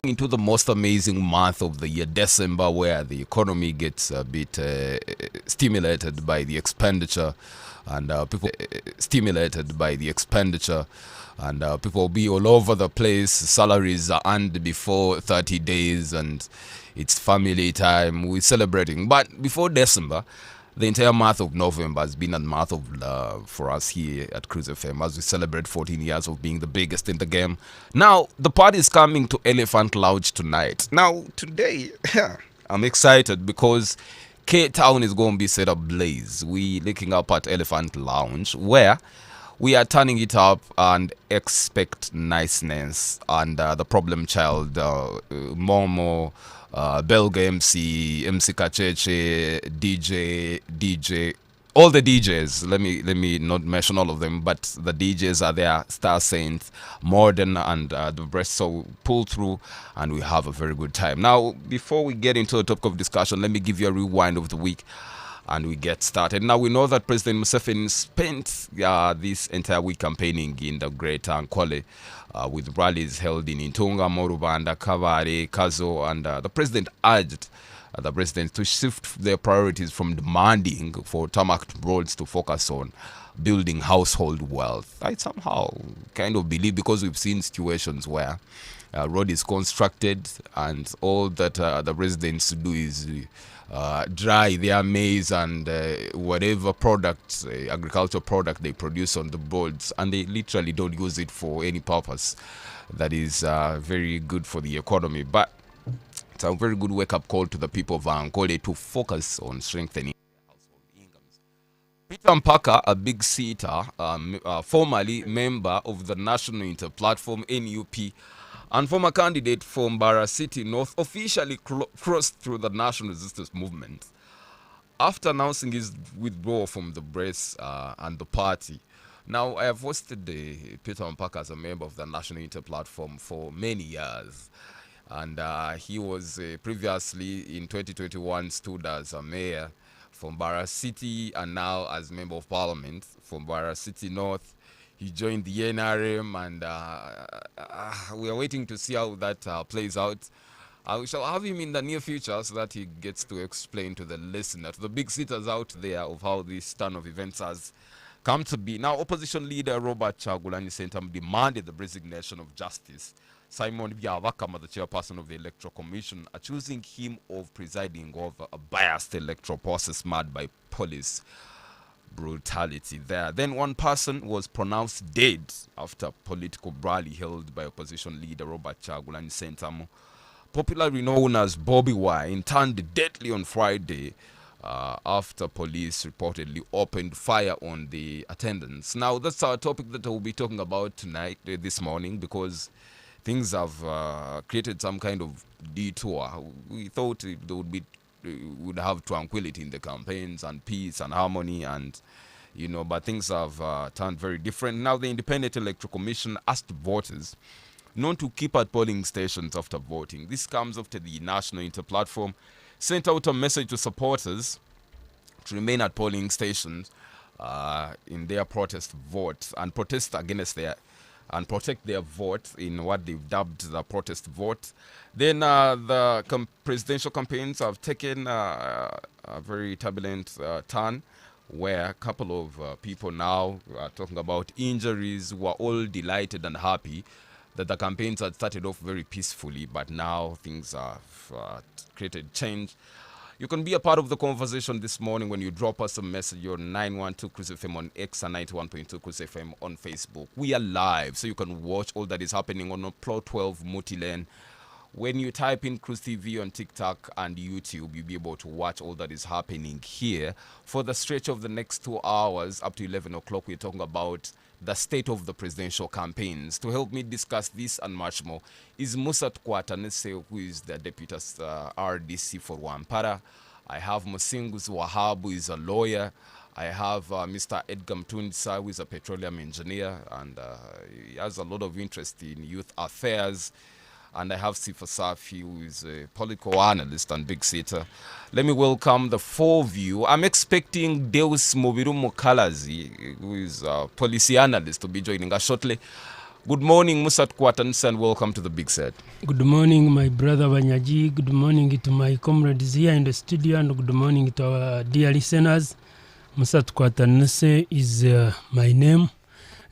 into the most amazing month of the year, December, where the economy gets a bit stimulated by the expenditure, and people stimulated by the expenditure, and people be all over the place. Salaries are earned before 30 days, and it's family time. We're celebrating, but before December, the entire month of November has been a month of love for us here at Cruise FM as we celebrate 14 years of being the biggest in the game. Now, the party is coming to Elephant Lounge tonight. Now, today, I'm excited because Cape Town is going to be set ablaze. We looking up at Elephant Lounge where we are turning it up and expect niceness and the problem child, Momo, Belga MC Kacheche, DJ, all the DJs. Let me not mention all of them, but the DJs are there. Star Saints, Modern, and the rest. So pull through, and we have a very good time. Now, before we get into the topic of discussion, let me give you a rewind of the week and we get started. Now, we know that President Museveni spent this entire week campaigning in the Greater Ankwale with rallies held in Intunga, Morubanda, Kavare, Kazo, and the president urged the president to shift their priorities from demanding for tarmac roads to focus on building household wealth. I somehow kind of believe, because we've seen situations where road is constructed and all that the residents do is dry their maize and whatever products, agricultural product they produce on the boards, and they literally don't use it for any purpose that is very good for the economy. But it's a very good wake-up call to the people of Ankole to focus on strengthening household incomes. Peter Mpaka, a big seater, formerly member of the National Inter Platform (NUP), and former candidate for Mbara City North, officially crossed through the national resistance movement after announcing his withdrawal from the race and the party. Now, I have hosted Peter Mpaka as a member of the National Inter Platform for many years, and he was previously in 2021 stood as a mayor for Mbara City, and now as member of parliament for Mbara City North. He joined the NRM, and we are waiting to see how that plays out. We shall have him in the near future so that he gets to explain to the listener, to the big sitters out there, of how this turn of events has come to be. Now, opposition leader Robert Chagulanyi Sentam demanded the resignation of Justice Simon Byabakama, the chairperson of the Electoral Commission, accusing him of presiding over a biased electoral process marred by police brutality there. Then one person was pronounced dead after a political rally held by opposition leader Robert Chagulanyi Sentamu, popularly known as Bobby Wine, turned deadly on Friday after police reportedly opened fire on the attendants. Now, that's our topic that we'll be talking about tonight, this morning, because things have created some kind of detour. We thought there would be would have tranquility in the campaigns and peace and harmony, and but things have turned very different. Now, the Independent Electoral Commission asked voters not to keep at polling stations after voting. This comes after the National Inter Platform sent out a message to supporters to remain at polling stations in their protest vote and protest against their and protect their vote in what they've dubbed the protest vote. Then the presidential campaigns have taken a very turbulent turn, where a couple of people now are talking about injuries. Were all delighted and happy that the campaigns had started off very peacefully, but now things have created change. You can be a part of the conversation this morning when you drop us a message on 912 Cruise FM on X and 91.2 Cruise FM on Facebook. We are live, so you can watch all that is happening on Plot 12 Multilane. When you type in Cruise TV on TikTok and YouTube, you'll be able to watch all that is happening here. For the stretch of the next 2 hours, up to 11 o'clock, we're talking about the state of the presidential campaigns. To help me discuss this and much more is Musa Kwatanese, who is the deputy RDC for Wampara. I have Musingus Wahab, who is a lawyer. I have Mr. Edgar Mtundisa, who is a petroleum engineer, and he has a lot of interest in youth affairs. And I have Sifa Safi, who is a political analyst and big seater. Let me welcome the four of you. I'm expecting Deus Mobiru Mokalazi, who is a policy analyst, to be joining us shortly. Good morning, Musat Kwatans, and welcome to the big set. Good morning, my brother Banyaji. Good morning to my comrades here in the studio, and good morning to our dear listeners. Musat Kwatanse is my name,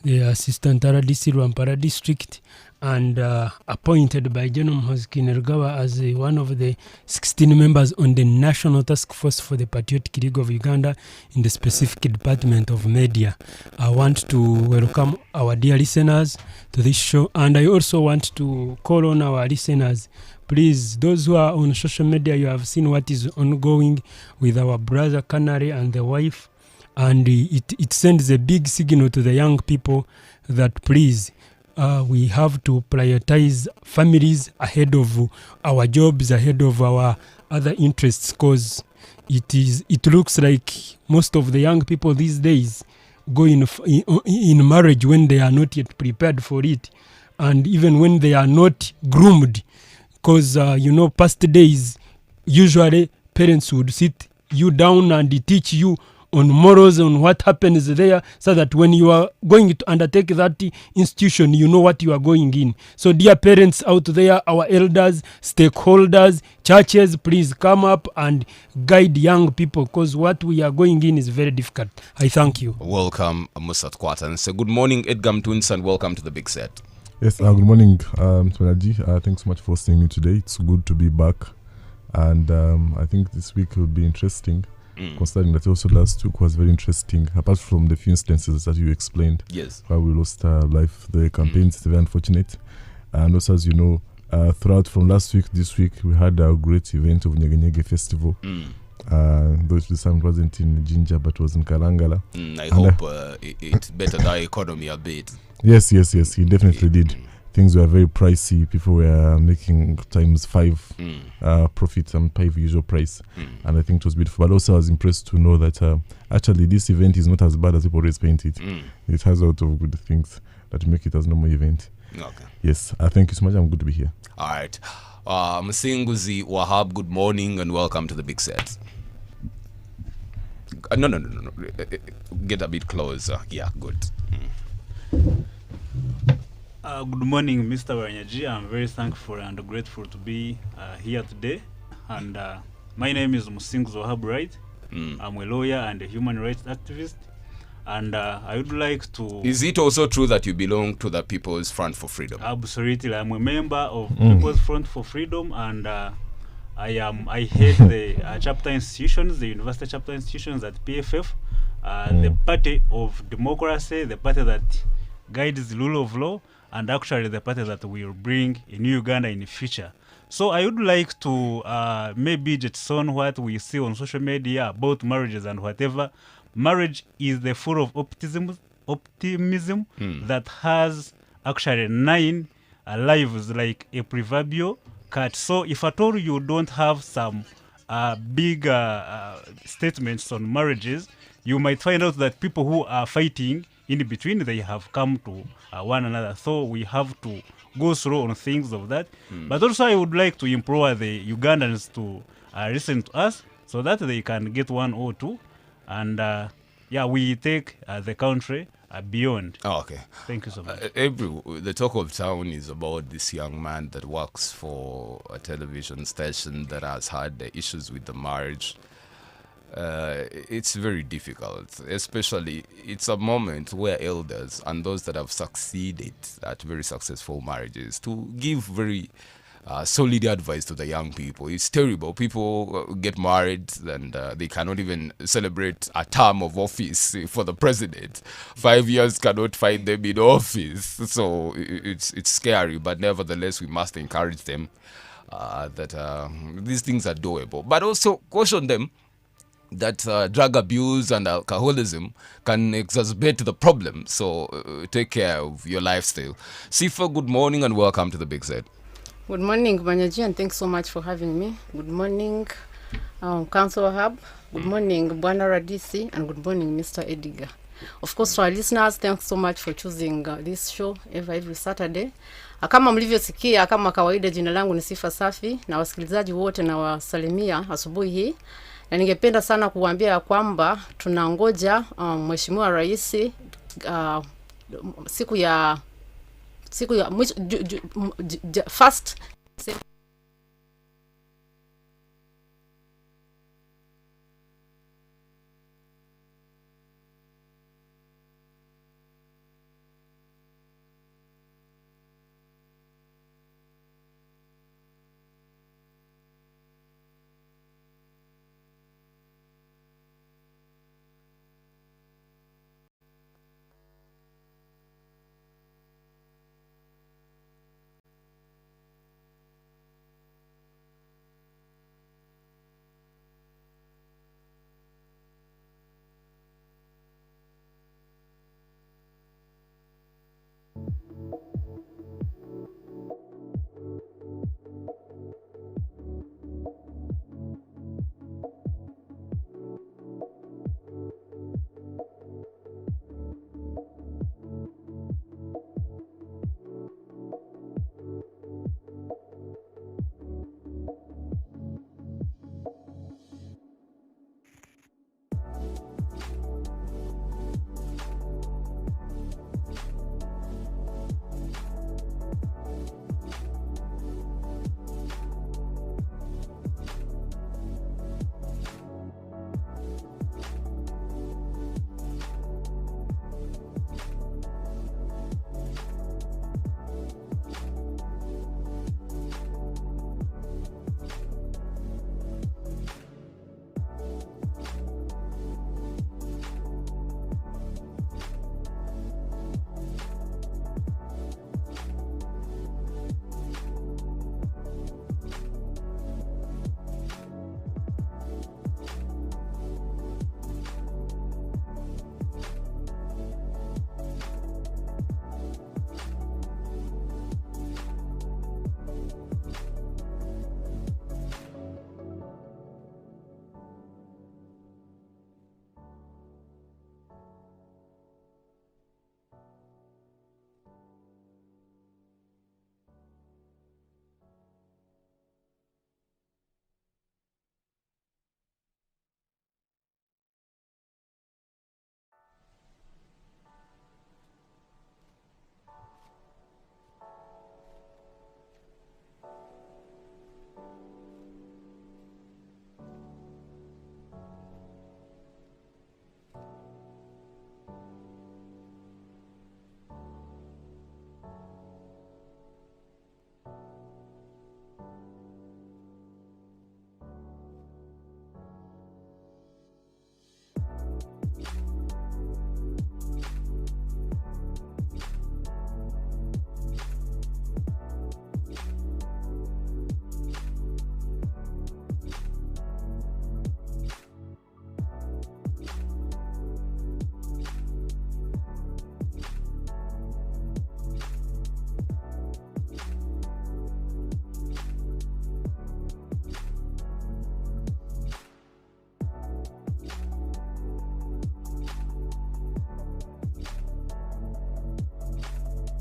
the Assistant RDC Rwampara District, and appointed by General Kinergawa as one of the 16 members on the National Task Force for the Patriotic League of Uganda in the specific Department of Media. I want to welcome our dear listeners to this show, and I also want to call on our listeners. Please, those who are on social media, you have seen what is ongoing with our brother Canary and the wife, and it sends a big signal to the young people that please, we have to prioritize families ahead of our jobs, ahead of our other interests, because it looks like most of the young people these days go in marriage when they are not yet prepared for it, and even when they are not groomed, because past days usually parents would sit you down and teach you on morals, on what happens there, so that when you are going to undertake that institution, you know what you are going in. So dear parents out there, our elders, stakeholders, churches, please come up and guide young people, because what we are going in is very difficult. I thank you. Welcome, Musat Kwatan. So good morning, Edgar Twins, and welcome to the big set. Yes, good morning, Twanaji. Thanks so much for hosting me today. It's good to be back, and I think this week will be interesting. Considering that also last week was very interesting, apart from the few instances that you explained. Yes. Where we lost life, the campaigns, very unfortunate. And also, as you know, throughout from last week, this week, we had a great event of Nyege Festival. Though this time wasn't in Jinja, but was in Kalangala. I hope it bettered our economy a bit. Yes, he definitely did. Things were very pricey. People were making times 5 profit and 5 usual price. And I think it was beautiful. But also I was impressed to know that actually this event is not as bad as people always paint it. It has a lot of good things that make it as a normal event. Okay. Yes, thank you so much. I'm good to be here. All right. Msinguzi Wahab, good morning and welcome to the big set. No. Get a bit closer. Yeah, good. Good morning, Mr. Wanyaji. I'm very thankful and grateful to be here today. And my name is Musinguzi Wahab, right? I'm a lawyer and a human rights activist. And I would like to... Is it also true that you belong to the People's Front for Freedom? Absolutely. I'm a member of People's Front for Freedom, and I head the chapter institutions, the university chapter institutions at PFF, the party of democracy, the party that guides the rule of law, and actually the party that will bring a new Uganda in the future. So I would like to maybe jetson what we see on social media about marriages and whatever. Marriage is the full of optimism that has actually 9 lives, like a proverbial cat. So if at all you don't have some big statements on marriages, you might find out that people who are fighting in between, they have come to one another. So we have to go through on things of that. But also I would like to implore the Ugandans to listen to us so that they can get 1 or 2. And we take the country beyond. Oh, okay. Thank you so much. The talk of town is about this young man that works for a television station that has had issues with the marriage. It's very difficult, especially it's a moment where elders and those that have succeeded at very successful marriages to give very solid advice to the young people. It's terrible. People get married and they cannot even celebrate a term of office for the president. 5 years cannot find them in office. So it's scary, but nevertheless we must encourage them that these things are doable. But also caution them that drug abuse and alcoholism can exacerbate the problem. So take care of your lifestyle. Sifa, good morning and welcome to the Big Set. Good morning, Banyaji, and thanks so much for having me. Good morning, Council Hub. Good morning, Bwana Radisi, and good morning, Mr. Edgar. Of course, to our listeners, thanks so much for choosing this show every Saturday. Kama mlivyosikia, kama kawaida, jina langu ni Sifa Safi, na wasikilizaji wote na wasalimia asubuhi hii. Na ningependa sana kuambia kwamba tunangoja Mheshimiwa Rais siku ya siku ya mwisho first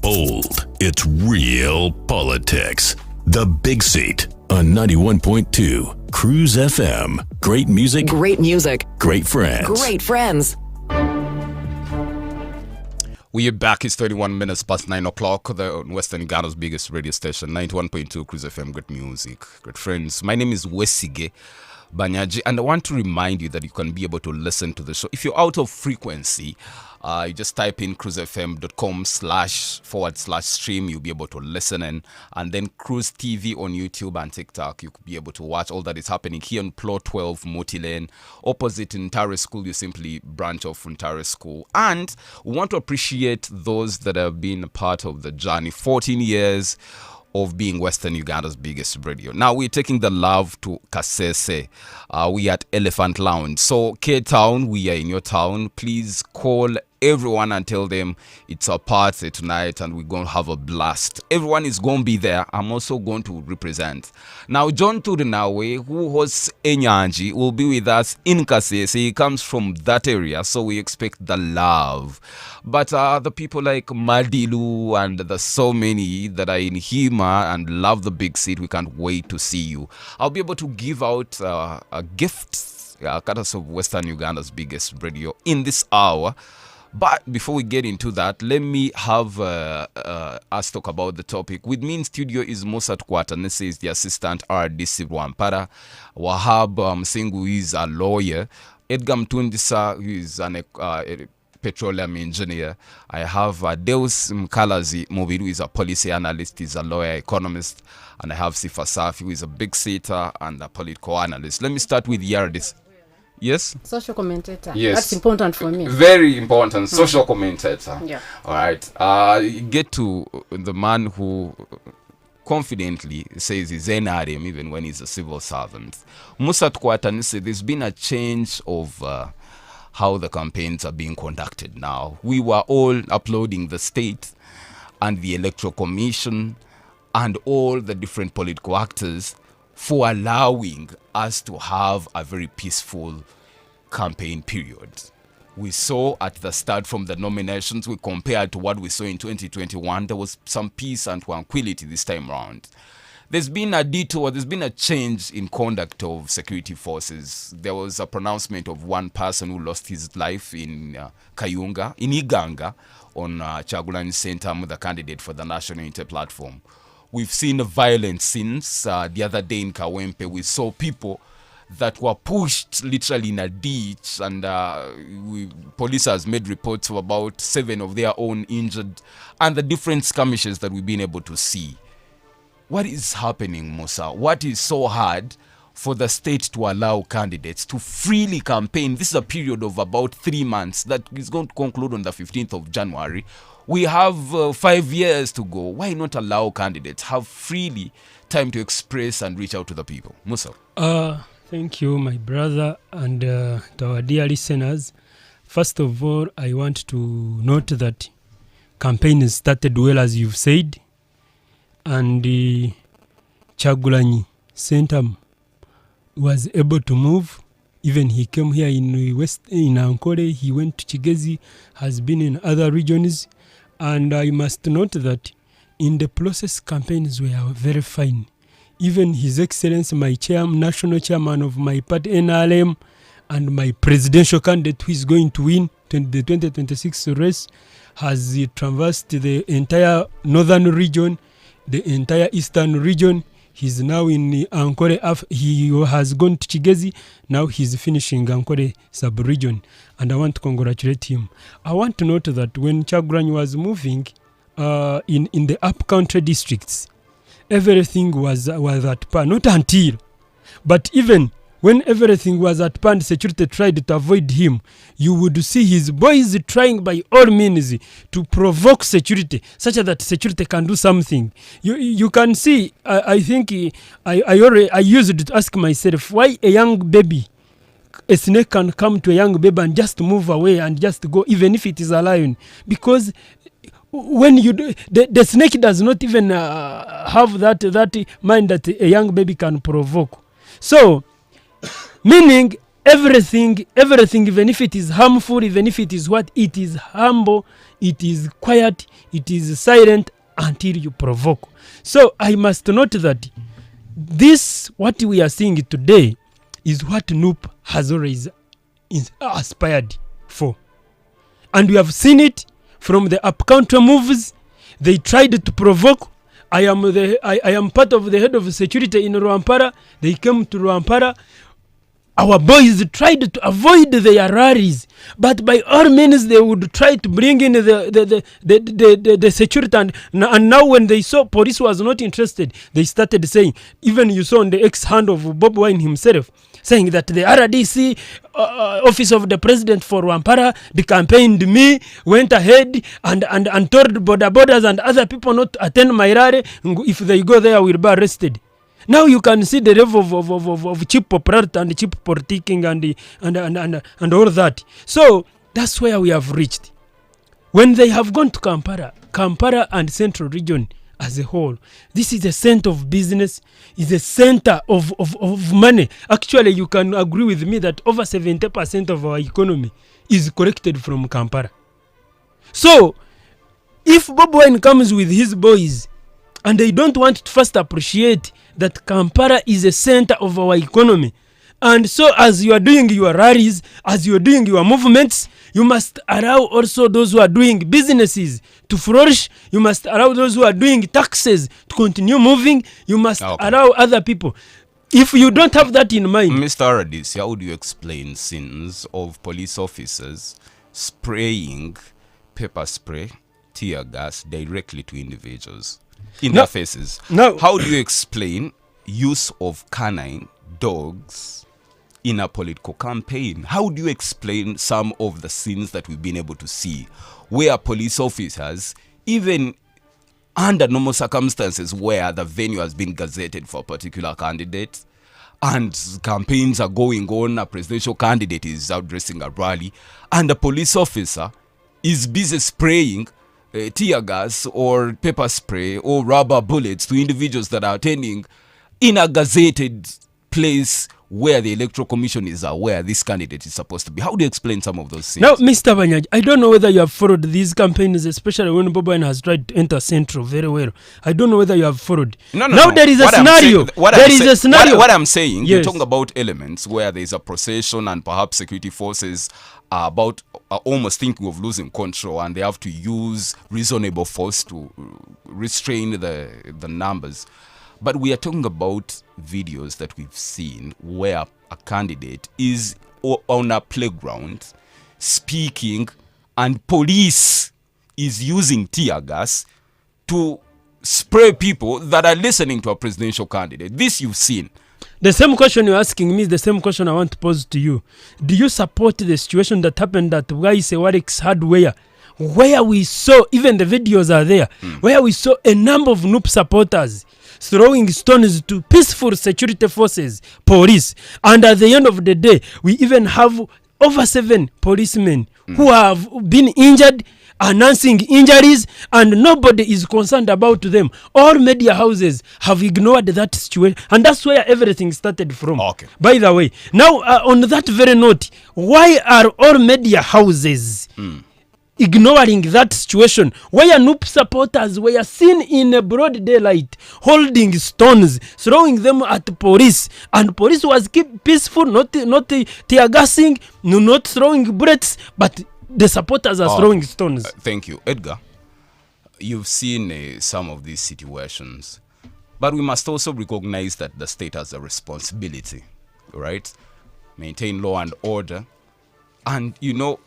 Bold, it's real politics. The Big Seat on 91.2 Cruise FM. Great music. Great music. Great friends. Great friends. We are back. It's 31 minutes past 9 o'clock. The Western Uganda's biggest radio station, 91.2 Cruise FM. Great music, great friends. My name is Wesige Banyaji, and I want to remind you that you can be able to listen to the show. If you're out of frequency, you just type in cruisefm.com//stream. You'll be able to listen in, and then Cruise TV on YouTube and TikTok. You could be able to watch all that is happening here on Plot 12, Moti Lane, opposite Ntare School. You simply branch off Ntare School. And we want to appreciate those that have been a part of the journey. 14 years of being Western Uganda's biggest radio. Now we're taking the love to Kasese. We at Elephant Lounge. So K-Town, we are in your town. Please call everyone and tell them it's a party tonight and we're going to have a blast. Everyone is going to be there. I'm also going to represent. Now John Turinawe, who hosts Enyanji, will be with us in Kasese. He comes from that area, so we expect the love. But the people like Madilu and there's so many that are in Hima and love the big seat, we can't wait to see you. I'll be able to give out a gift, courtesy of Western Uganda's biggest radio in this hour. But before we get into that, let me have us talk about the topic. With me in studio is Musa Tukwatanese, is the assistant RDC Rwampara. Wahab Msingu, who is a lawyer. Edgar Mtundisa, who is a petroleum engineer. I have Deus Mkalazi Mubiru, who is a policy analyst, he's a lawyer, economist. And I have Sifa Safi, who is a big seater and a political analyst. Let me start with Yardis. Yes? Social commentator. Yes. That's important for me. Very important. Social commentator. Yeah. All right. Get to the man who confidently says he's NRM even when he's a civil servant. Musa Tukwatanise, there's been a change of how the campaigns are being conducted now. We were all applauding the state and the Electoral Commission and all the different political actors for allowing us to have a very peaceful campaign period. We saw at the start from the nominations, we compared to what we saw in 2021, there was some peace and tranquility this time around. There's been a detour, there's been a change in conduct of security forces. There was a pronouncement of one person who lost his life in Kayunga, in Uganda, on Kyagulanyi Ssentamu, the candidate for the National Unity Platform. We've seen violence since. The other day in Kawempe, we saw people that were pushed literally in a ditch, and police has made reports of about 7 of their own injured, and the different skirmishes that we've been able to see. What is happening, Musa? What is so hard for the state to allow candidates to freely campaign? This is a period of about 3 months that is going to conclude on the 15th of January. We have 5 years to go. Why not allow candidates have freely time to express and reach out to the people? Musa. Thank you, my brother, and to our dear listeners. First of all, I want to note that campaign has started well, as you've said, and Kyagulanyi Ssentamu was able to move. Even he came here in Ankole, he went to Kigezi, has been in other regions. And I must note that in the process, campaigns were very fine. Even His Excellency, my national chairman of my party, NRM, and my presidential candidate who is going to win the 2026 race, has traversed the entire northern region, the entire eastern region. He's now in Ankole. He has gone to Kigezi. Now he's finishing Ankole sub-region. And I want to congratulate him. I want to note that when Kyagulanyi was moving in the up-country districts, everything was at par. Not until, but even when everything was at par and security tried to avoid him, you would see his boys trying by all means to provoke security, such that security can do something. You can see, I think I used to ask myself, why a young baby, a snake can come to a young baby and just move away and just go, even if it is a lion. Because when you do, the snake does not even have that mind that a young baby can provoke. So, meaning everything, even if it is harmful, even if it is what, it is humble, it is quiet, it is silent until you provoke. So I must note that this, what we are seeing today, is what NUP has always aspired for. And we have seen it from the up-country moves. They tried to provoke. I am part of the head of security in Rwampara. They came to Rwampara. Our boys tried to avoid their rallies, but by all means they would try to bring in the security. And now when they saw police was not interested, they started saying, even you saw on the ex-hand of Bob Wine himself, saying that the RDC office of the president for Rwampara, they campaigned me, went ahead and told borders and other people not to attend my rally. If they go there, will be arrested. Now you can see the level of cheap popularity and cheap politicking and all that. So that's where we have reached. When they have gone to Kampala and Central Region as a whole, this is a center of business, is a center of money. Actually, you can agree with me that over 70% of our economy is collected from Kampala. So, if Bob Wine comes with his boys and they don't want to first appreciate that Kampala is a center of our economy, And so as you are doing your rallies, as you are doing your movements, you must allow also those who are doing businesses to flourish. You must allow those who are doing taxes to continue moving. You must allow other people. If you don't have that in mind, Mr. Aradis, how would you explain scenes of police officers spraying pepper spray, tear gas directly to individuals in their faces? How do you explain use of canine dogs in a political campaign? How do you explain some of the scenes that we've been able to see where police officers, even under normal circumstances where the venue has been gazetted for a particular candidate and campaigns are going on, a presidential candidate is addressing a rally, and a police officer is busy spraying tear gas or pepper spray or rubber bullets to individuals that are attending in a gazetted place where the Electoral Commission is aware this candidate is supposed to be? How do you explain some of those things? Now, Mr. Banyaji, I don't know whether you have followed these campaigns, especially when Bobo Wine has tried to enter Central very well. I don't know whether you have followed. No. There is a scenario. What I'm saying, you're talking about elements where there's a procession and perhaps security forces are almost thinking of losing control and they have to use reasonable force to restrain the numbers. But we are talking about videos that we've seen where a candidate is on a playground speaking and police is using tear gas to spray people that are listening to a presidential candidate. This you've seen. The same question you're asking me is the same question I want to pose to you. Do you support the situation that happened at Waise Warwick's Hardware, where we saw, even the videos are there, where we saw a number of NUP supporters throwing stones to peaceful security forces, police, and at the end of the day, we even have over 7 policemen who have been injured, announcing injuries, and nobody is concerned about them. All media houses have ignored that situation, and that's where everything started from. By the way, now on that very note, why are all media houses ignoring that situation where NUP supporters were seen in a broad daylight holding stones, throwing them at police, and police was keep peaceful, not tear gassing, not throwing bullets, but the supporters are throwing stones. Thank you. Edgar, you've seen some of these situations, but we must also recognize that the state has a responsibility, right? Maintain law and order. And, you know,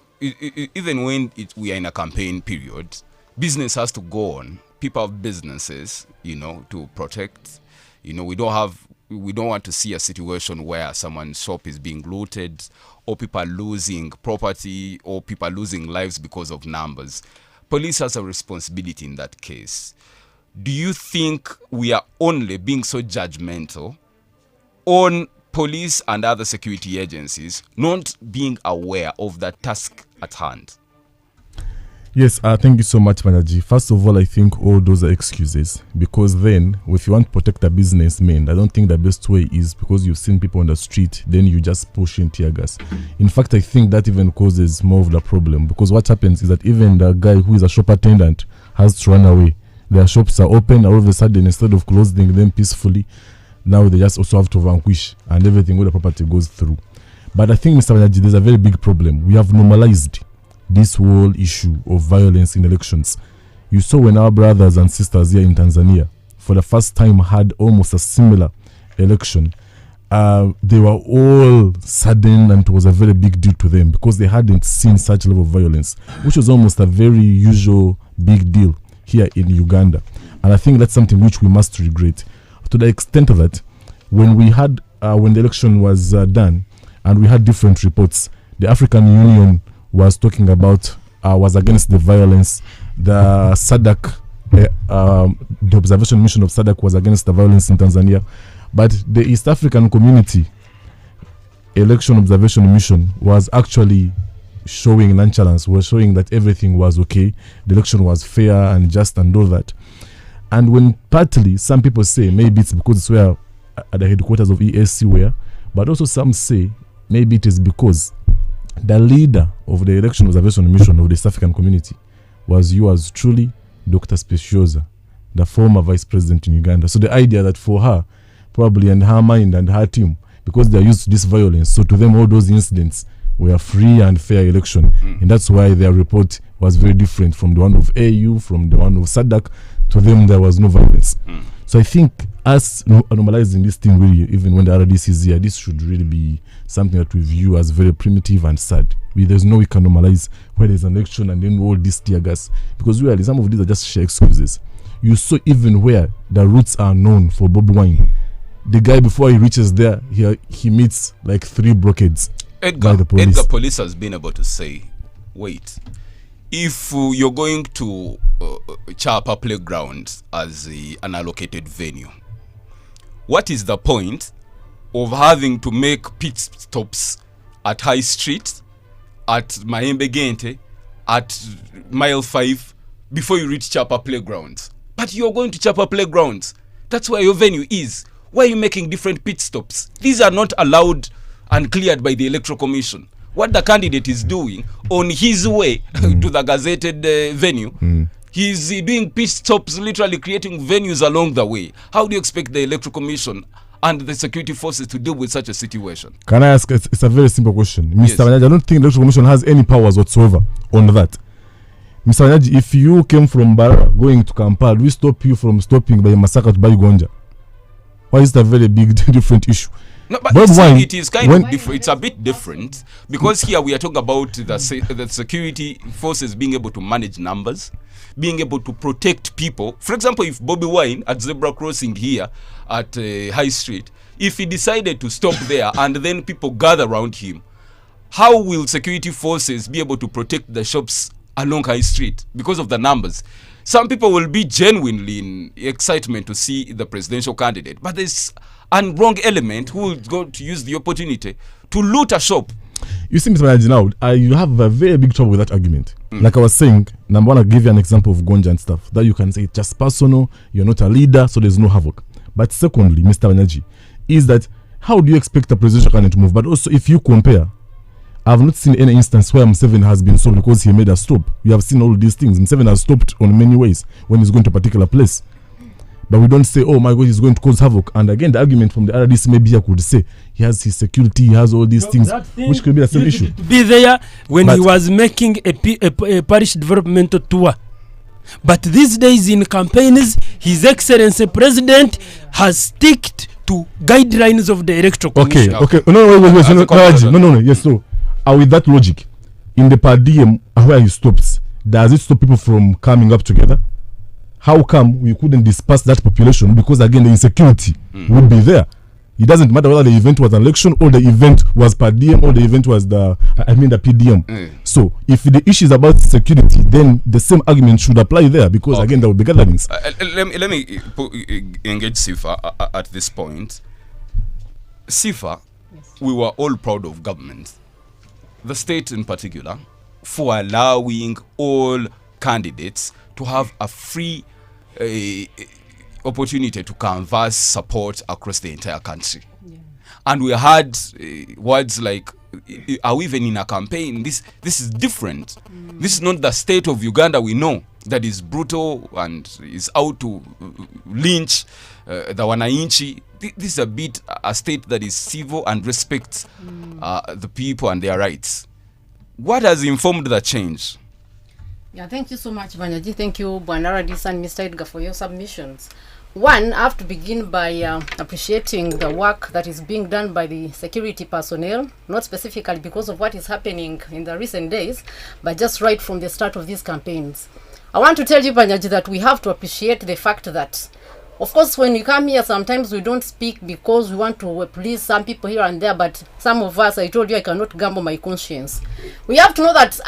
even when we are in a campaign period, business has to go on. People have businesses, you know, to protect. You know, we don't want to see a situation where someone's shop is being looted, or people are losing property, or people are losing lives because of numbers. Police has a responsibility in that case. Do you think we are only being so judgmental on police and other security agencies not being aware of the task at hand? Yes, thank you so much, Manaji. First of all, I think all those are excuses, because then if you want to protect a businessman, I don't think the best way is because you've seen people on the street, then you just push in tear gas. In fact, I think that even causes more of the problem, because what happens is that even the guy who is a shop attendant has to run away. Their shops are open, all of a sudden, instead of closing them peacefully, now they just also have to vanquish, and everything with the property goes through. But I think, Mr. Manaji, there's a very big problem. We have normalized this whole issue of violence in elections. You saw when our brothers and sisters here in Tanzania, for the first time, had almost a similar election. They were all sudden, and it was a very big deal to them because they hadn't seen such level of violence, which was almost a very usual big deal here in Uganda. And I think that's something which we must regret. To the extent that when we had, when the election was done, and we had different reports, the African Union was talking about, was against the violence. The SADC, the observation mission of SADC was against the violence in Tanzania. But the East African Community Election Observation Mission was actually showing nonchalance, was showing that everything was okay, the election was fair and just and all that. And when partly some people say maybe it's because it's where at the headquarters of ESC were, but also some say maybe it is because the leader of the Election Observation Mission of the East African Community was yours truly, Dr. Speciosa, the former vice president in Uganda. So the idea that for her, probably in her mind and her team, because they are used to this violence. So to them, all those incidents were free and fair election, and that's why their report was very different from the one of AU, from the one of SADC. To them, there was no violence. So I think us normalizing this thing, really, even when the RDC is here, this should really be something that we view as very primitive and sad. There's no way we can normalize where there's an election and then all this tear gas, because really some of these are just sheer excuses. You saw even where the routes are known for Bobi Wine, the guy before he reaches there, he meets like 3 blockades. Edgar Police has been able to say, wait, if you're going to Chapa Playground as an allocated venue, what is the point of having to make pit stops at High Street, at Mahembe Gente, at Mile 5 before you reach Chapa Playgrounds? But you're going to Chapa Playgrounds. That's where your venue is. Why are you making different pit stops? These are not allowed and cleared by the Electoral Commission. What the candidate is doing on his way to the gazetted venue, he's doing pit stops, literally creating venues along the way. How do you expect the Electoral Commission and the security forces to deal with such a situation? Can I ask, it's a very simple question. Mr. Wanyaji, I don't think the Electoral Commission has any powers whatsoever on that. Mr. Wanyaji, if you came from Bara going to Kampala, we stop you from stopping by Masaka to Gonja. Why is that a very big different issue? No, but it is kind of different. It's a bit different because here we are talking about the security forces being able to manage numbers, being able to protect people. For example, if Bobi Wine at Zebra Crossing here at High Street, if he decided to stop there and then people gather around him, how will security forces be able to protect the shops along High Street because of the numbers? Some people will be genuinely in excitement to see the presidential candidate, but there's a wrong element who will go to use the opportunity to loot a shop. You see, Mr. Manager, now you have a very big trouble with that argument. Like I was saying, number one, I'll give you an example of Gonja and stuff that you can say it's just personal, you're not a leader, so there's no havoc. But secondly, Mr. Manager, is that how do you expect a presidential candidate to move? But also, if you compare, I've not seen any instance where M7 has been stopped because he made a stop. You have seen all these things. M7 has stopped on many ways when he's going to a particular place. But we don't say, oh my God, he's going to cause havoc. And again, the argument from the RDC maybe I could say he has his security, he has all these things, which could be the same issue. Be there when he was making a parish developmental tour. But these days in campaigns, His Excellency President has sticked to guidelines of the Electoral Commission. Okay. No. Yes, so with that logic, in the per diem where he stops, does it stop people from coming up together? How come we couldn't disperse that population? Because again, the insecurity would be there. It doesn't matter whether the event was an election or the event was per diem or the event was the PDM. So if the issue is about security, then the same argument should apply there because again, there will be gatherings. Let me engage Sifa at this point. Sifa, we were all proud of government, the state in particular, for allowing all candidates to have a free opportunity to canvass support across the entire country. And we had words like, are we even in a campaign? This is different. This is not the state of Uganda we know that is brutal and is out to lynch the Wananchi. This is a state that is civil and respects the people and their rights. What has informed the change? Yeah, thank you so much, Banyaji. Thank you, Bwanaradis and Mr. Edgar, for your submissions. One, I have to begin by appreciating the work that is being done by the security personnel, not specifically because of what is happening in the recent days, but just right from the start of these campaigns. I want to tell you, Banyaji, that we have to appreciate the fact that, of course, when we come here, sometimes we don't speak because we want to please some people here and there, but some of us, I told you, I cannot gamble my conscience. We have to know that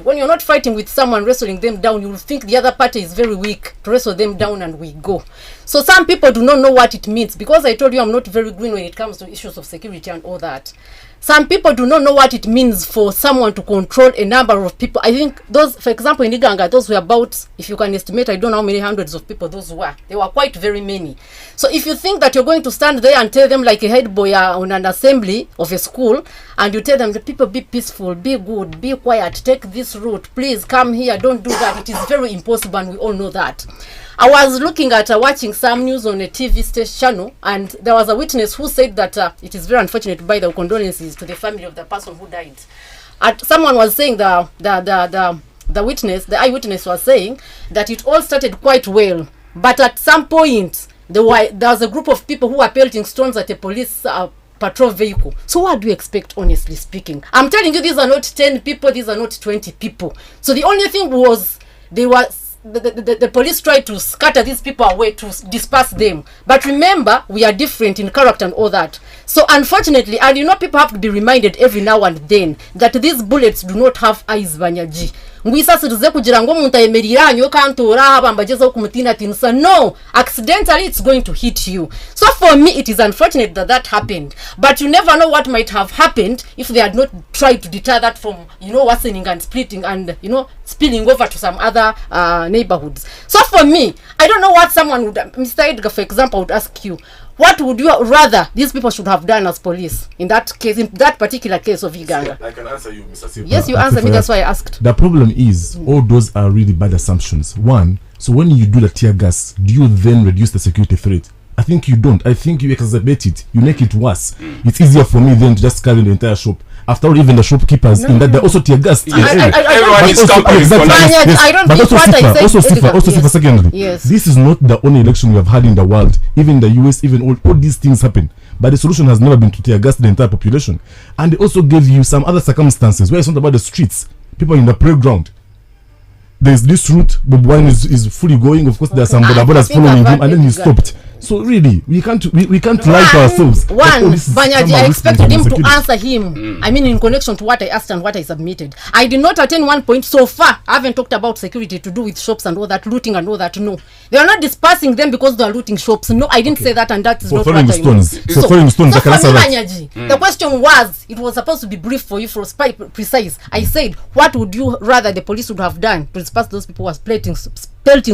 when you're not fighting with someone, wrestling them down, you will think the other party is very weak to wrestle them down and we go. So some people do not know what it means because I told you I'm not very green when it comes to issues of security and all that. Some people do not know what it means for someone to control a number of people. I think those, for example, in Uganda, those were about, if you can estimate, I don't know how many 100 hundreds of people. They were quite very many. So if you think that you're going to stand there and tell them like a head boy on an assembly of a school, and you tell them, the people, be peaceful, be good, be quiet, take this route, please come here, don't do that, it is very impossible, and we all know that. I was looking at watching some news on a TV channel, and there was a witness who said that it is very unfortunate, by the condolences to the family of the person who died. Someone was saying the eyewitness was saying that it all started quite well, but at some point there was a group of people who were pelting stones at a police patrol vehicle. So what do you expect, honestly speaking? I'm telling you, these are not 10 people, these are not 20 people. So the only thing was the police tried to scatter these people away, to disperse them. But remember, we are different in character and all that. So unfortunately, and people have to be reminded every now and then that these bullets do not have eyes, Banyaji. No, accidentally it's going to hit you. So for me, it is unfortunate that happened, but you never know what might have happened if they had not tried to deter that from worsening and splitting and spilling over to some other neighborhoods. So for me, I don't know what someone would, Mr. Edgar, for example, would ask you, what would you rather these people should have done as police in that case, in that particular case of Uganda? I can answer you, Mr. Sipa. Yes, you answer me. That's why I asked. The problem is, all those are really bad assumptions. One, so when you do the tear gas, do you then reduce the security threat? I think you don't. I think you exacerbate it. You make it worse. It's easier for me then to just carry the entire shop. After all, even the shopkeepers in that they're also tear gas. Everyone is campaigning for life. I don't think what I said. Also, secondly, yes. This is not the only election we have had in the world. Even in the US, even all these things happen. But the solution has never been to tear gas the entire population. And they also gave you some other circumstances where it's not about the streets. People in the playground. There's this route, Bob Wine is fully going. Of course, there are some bodabodas following him, and then he stopped. So really, we can't lie to ourselves. Banyaji, I expected him to answer him. I mean, in connection to what I asked and what I submitted. I did not attain one point so far. I haven't talked about security to do with shops and all that, looting and all that. No, they are not dispersing them because they are looting shops. No, I didn't say that, and that is not what I meant. So throwing stones, I can answer that. Banyaji, the question was, it was supposed to be brief for you, for precise. I said, what would you rather the police would have done to disperse those people who was pelting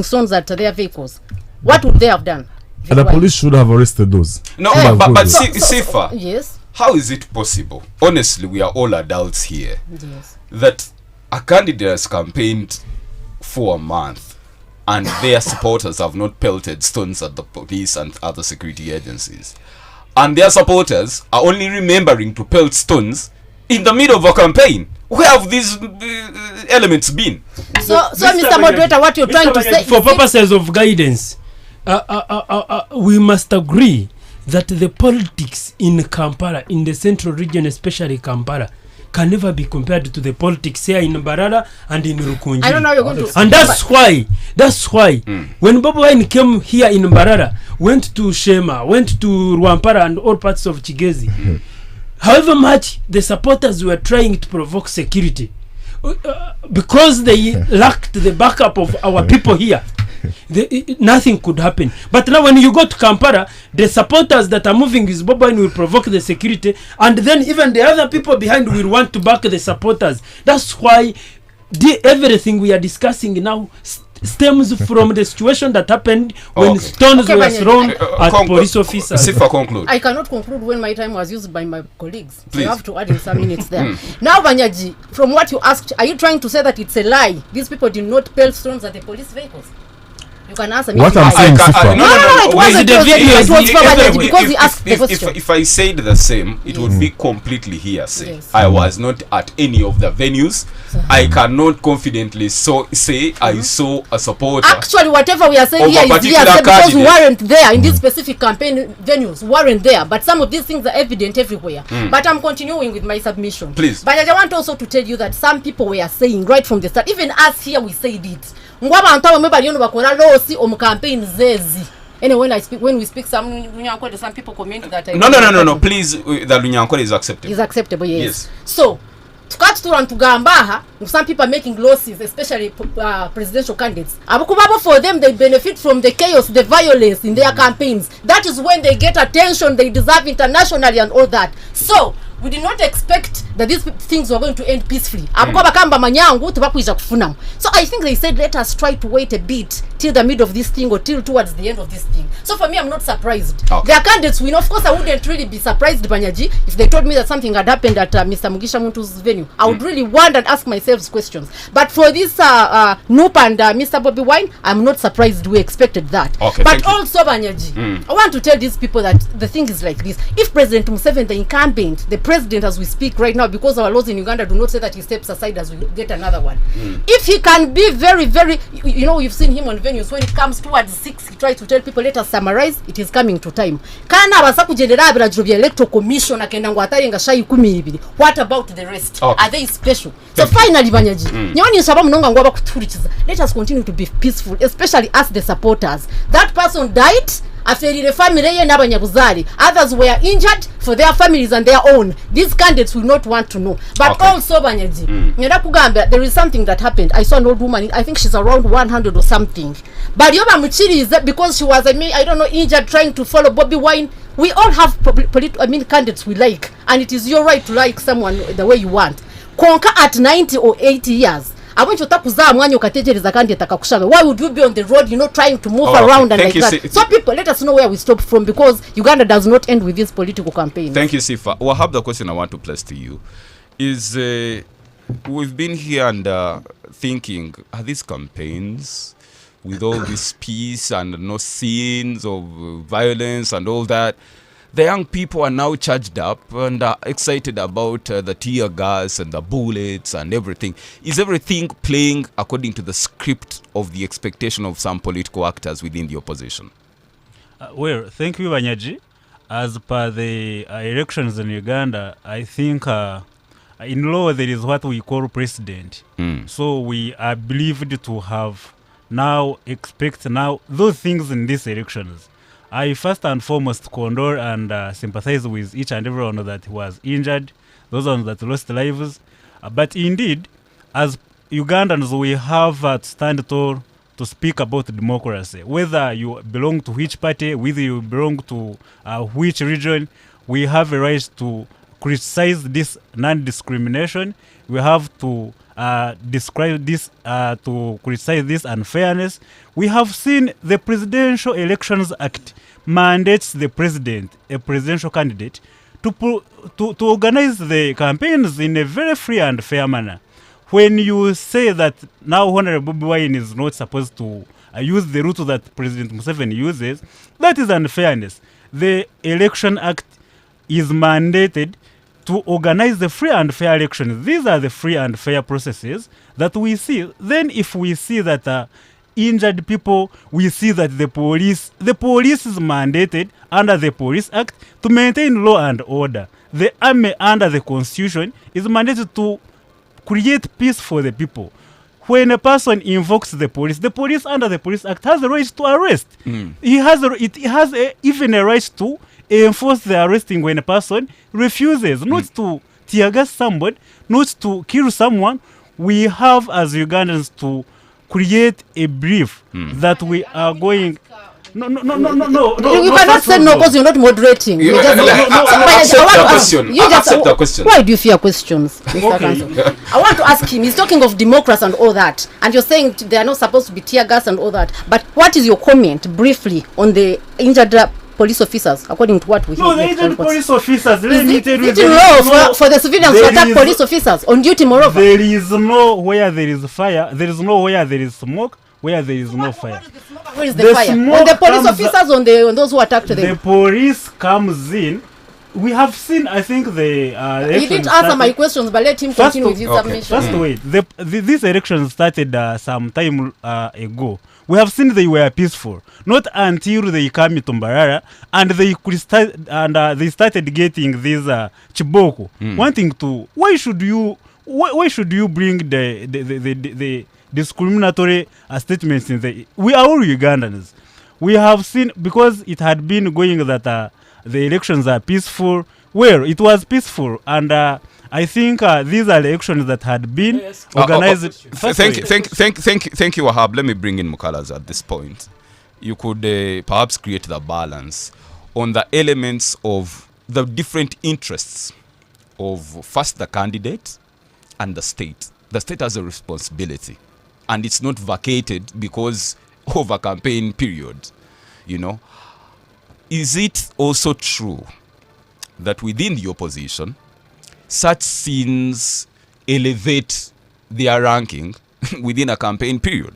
stones at their vehicles? What would they have done? And the police should have arrested those. No, but Sifa, yes. How is it possible? Honestly, we are all adults here. Yes. That a candidate has campaigned for a month and their supporters have not pelted stones at the police and other security agencies. And their supporters are only remembering to pelt stones in the middle of a campaign. Where have these elements been? So Mr. Moderator, what you're trying to say, for purposes of guidance, we must agree that the politics in Kampala, in the central region, especially Kampala, can never be compared to the politics here in Mbarara and in Rukunji. I don't know how you're going to. And that's why when Bobi Wine came here in Mbarara, went to Shema, went to Rwampara and all parts of Chigezi, however much the supporters were trying to provoke security, because they lacked the backup of our people here, nothing could happen. But now when you go to Kampala, the supporters that are moving with Bobi Wine will provoke the security, and then even the other people behind will want to back the supporters. That's why everything we are discussing now stems from the situation that happened when stones were thrown at police officers. Sifa, conclude. I cannot conclude when my time was used by my colleagues. So you have to add in some minutes there. Now, Banyaji, from what you asked, are you trying to say that it's a lie? These people did not pelt stones at the police vehicles? You can answer me. What I'm saying, Sifa. No, it wasn't. It was for Banyaji because he asked the question. If I said the same, it would be completely hearsay. Yes. I was not at any of the venues. I cannot confidently say I saw a supporter. Actually, whatever we are saying here is hearsay because we weren't there in these specific campaign venues. We weren't there, but some of these things are evident everywhere. But I'm continuing with my submission. Please. But I want also to tell you that some people were saying right from the start, even us here, we said it. Anyway, when we speak some people comment that No, please, the Lunyankole is acceptable. Is acceptable, yes. So some people are making losses, especially presidential candidates. For them, they benefit from the chaos, the violence in their campaigns. That is when they get attention, they deserve internationally and all that. So we did not expect that these things were going to end peacefully. Bakamba manyangu tebakwiza kufunamu. So I think they said let us try to wait a bit till the middle of this thing or till towards the end of this thing. So for me, I'm not surprised. Their candidates win. Of course, I wouldn't really be surprised, Banyaji, if they told me that something had happened at Mr. Mugisha Muntu's venue. I would really wonder and ask myself questions. But for this Noop and Mr. Bobby Wine, I'm not surprised. We expected that. Okay, but also, Banyaji, I want to tell these people that the thing is like this. If President Museveni, the incumbent, the president as we speak right now, because our laws in Uganda do not say that he steps aside as we get another one. If he can be very, very, you know, you've seen him on venues, when it comes towards 6, he tries to tell people, let us summarize, it is coming to time. Kana abasaku general abirajubya electoral commission akenda ngo atayenga shayi 12. What about the rest? Are they special? So finally, Banyaji, nyoni nsaba munonga ngo abakuturikiza. Let us continue to be peaceful, especially as the supporters. That person died. Aferire family ye n'abanyabuzari. Others were injured for their families and their own. These candidates will not want to know. But also, Banyaji, ngenda kugamba, there is something that happened. I saw an old woman, I think she's around 100 or something. But yoba muchiriza because she was, I don't know, injured trying to follow Bobby Wine. We all have candidates we like, and it is your right to like someone the way you want. Konka at 90 or 80 years. I want you to kuzaa mwanyo katejereza kandi atakakushaga. Why would you be on the road, you know, trying to move around and like that? So people, let us know where we stop from, because Uganda does not end with this political campaign. Thank you, Sifa. Wahab, the question I want to place to you is, we've been here and thinking, are these campaigns with all this peace and no scenes of violence and all that, the young people are now charged up and are excited about the tear gas and the bullets and everything. Is everything playing according to the script of the expectation of some political actors within the opposition? Well, thank you, Banyaji. As per the elections in Uganda, I think in law there is what we call precedent. So we are believed to have now those things in these elections. I first and foremost condole and sympathize with each and everyone that was injured, those ones that lost lives. But indeed, as Ugandans, we have to stand tall to speak about democracy. Whether you belong to which party, whether you belong to which region, we have a right to criticize this non-discrimination. We have to describe this, to criticize this unfairness. We have seen the Presidential Elections Act mandates the president, a presidential candidate, to organize the campaigns in a very free and fair manner. When you say that now Honorable Bobby Wine is not supposed to use the route that President Museveni uses, that is unfairness. The Election Act is mandated to organize the free and fair elections. These are the free and fair processes that we see. Then if we see that injured people, we see that the police is mandated under the Police Act to maintain law and order. The army under the Constitution is mandated to create peace for the people. When a person invokes the police under the Police Act has the right to arrest. It has even a right to enforce the arresting when a person refuses, not to tear gas somebody, not to kill someone. We have as Ugandans to create a brief that we are going. No. You cannot say no because you're not moderating. You accept the question. Why do you fear questions, Mr. Council? I want to ask him. He's talking of democracy and all that, and you're saying they are not supposed to be tear gas and all that. But what is your comment, briefly, on the injured police officers, according to what we hear? No, the injured police officers. Is it law for the civilians to attack police officers on duty? Moreover, there is no where there is fire. There is no where there is smoke. Where there is no fire. Where is the fire? On the police officers, on those who attacked them. The police comes in. We have seen, I think, the he didn't answer my questions, but let him continue with his submission. First, wait. This election started some time ago. We have seen they were peaceful, not until they came to Mbarara and they started getting these chiboko, wanting to. Why should you bring the discriminatory statements in the? We are all Ugandans. We have seen, because it had been going that the elections are peaceful. Well, it was peaceful, and I think these are elections that had been organized. Thank you, Wahab. Let me bring in Mukalas at this point. You could perhaps create the balance on the elements of the different interests of first the candidate and the state. The state has a responsibility, and it's not vacated because of a campaign period. You know, is it also true that within the opposition, such scenes elevate their ranking within a campaign period?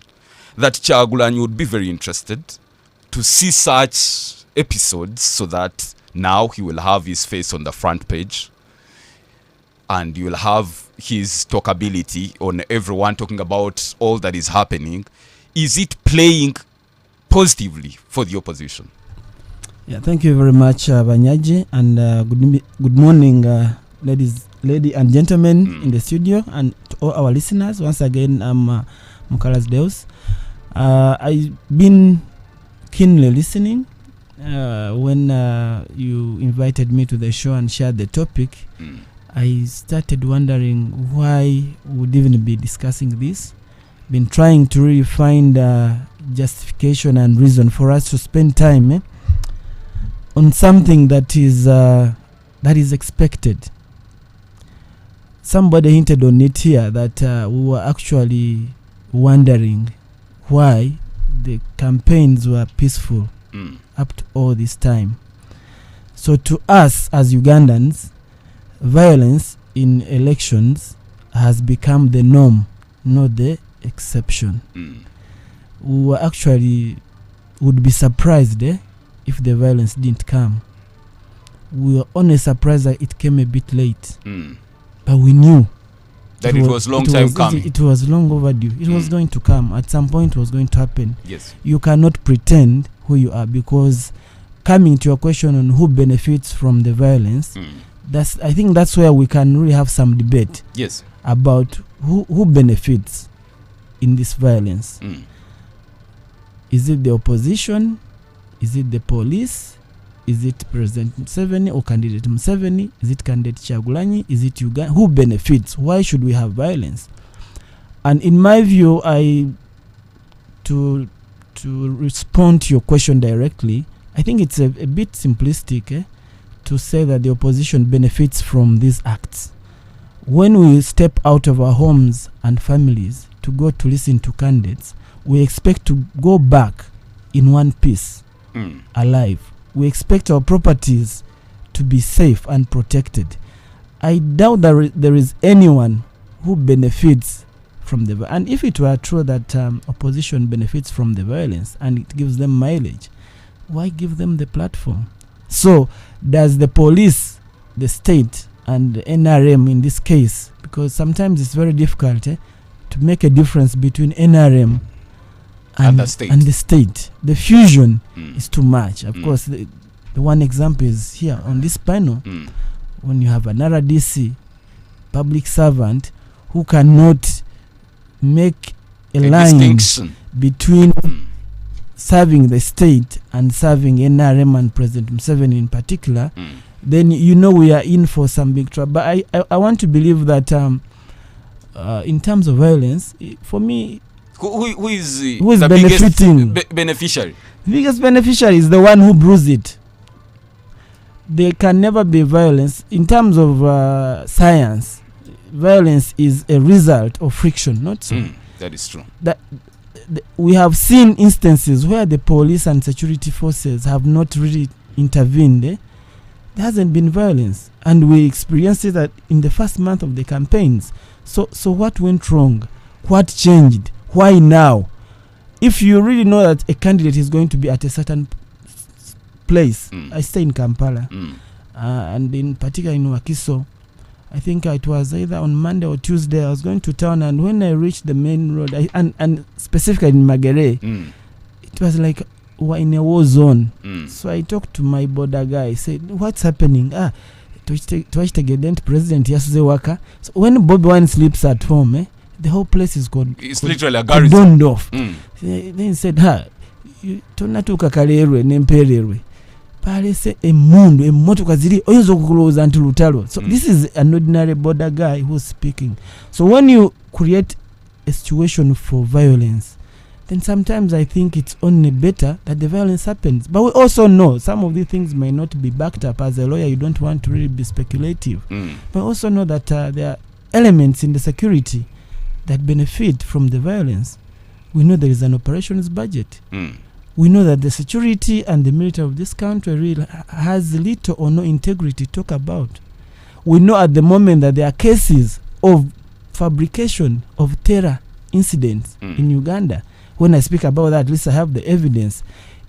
That Kyagulanyi would be very interested to see such episodes so that now he will have his face on the front page and you will have his talkability on everyone talking about all that is happening. Is it playing positively for the opposition? Yeah, thank you very much, Banyaji, and good morning, ladies and gentlemen in the studio, and to all our listeners. Once again, I'm Mukalas Deus. I've been keenly listening when you invited me to the show and shared the topic. I started wondering why we would even be discussing this. Been trying to really find justification and reason for us to spend time on something that is expected. Somebody hinted on it here that we were actually wondering why the campaigns were peaceful up to all this time. So to us as Ugandans, violence in elections has become the norm, not the exception. We were actually would be surprised if the violence didn't come. We were only surprised that it came a bit late, but we knew that it was long time coming. It was long overdue. It was going to come at some point. It was going to happen. Yes, you cannot pretend who you are, because coming to your question on who benefits from the violence, I think that's where we can really have some debate. Yes, about who benefits in this violence. Is it the opposition? Is it the police? Is it President Museveni or candidate Museveni? Is it candidate Kyagulanyi? Is it Uganda? Who benefits? Why should we have violence? And in my view, to respond to your question directly, I think it's a bit simplistic to say that the opposition benefits from these acts. When we step out of our homes and families to go to listen to candidates, we expect to go back in one piece, alive. We expect our properties to be safe and protected. I doubt that there is anyone who benefits from the violence. And if it were true that opposition benefits from the violence and it gives them mileage, why give them the platform? So does the police, the state, and the NRM in this case, because sometimes it's very difficult to make a difference between NRM and the state. The fusion is too much. Of course, the one example is here on this panel. When you have an RDC public servant who cannot make a line distinction between serving the state and serving NRM and President Museveni in particular, then you know we are in for some big trouble. But I want to believe that in terms of violence, for me, who is the benefiting? Beneficiary? The biggest beneficiary is the one who bruised it. There can never be violence. In terms of science, violence is a result of friction, not so. That is true. We have seen instances where the police and security forces have not really intervened. There hasn't been violence, and we experienced it in the first month of the campaigns. So what went wrong? What changed? Why now? If you really know that a candidate is going to be at a certain place, I stay in Kampala, and in particular in Wakiso, I think it was either on Monday or Tuesday, I was going to town, and when I reached the main road, and specifically in Magere, it was like we're in a war zone. So I talked to my border guy. I said, what's happening? Twachtegedent President Yasuze Waka. So when Bobby Wine sleeps at home, the whole place is called, it's literally a garrison. Off. Then he said, tonatuuka kaleerwe nempeererwe palese emundu emmotoka ziri oyinza okukulowooza nti lutalo. So this is an ordinary border guy who's speaking. So when you create a situation for violence, then sometimes I think it's only better that the violence happens. But we also know some of these things may not be backed up. As a lawyer, you don't want to really be speculative. But also know that there are elements in the security that benefit from the violence. We know there is an operations budget. We know that the security and the military of this country really has little or no integrity to talk about. We know at the moment that there are cases of fabrication of terror incidents in Uganda. When I speak about that, at least I have the evidence.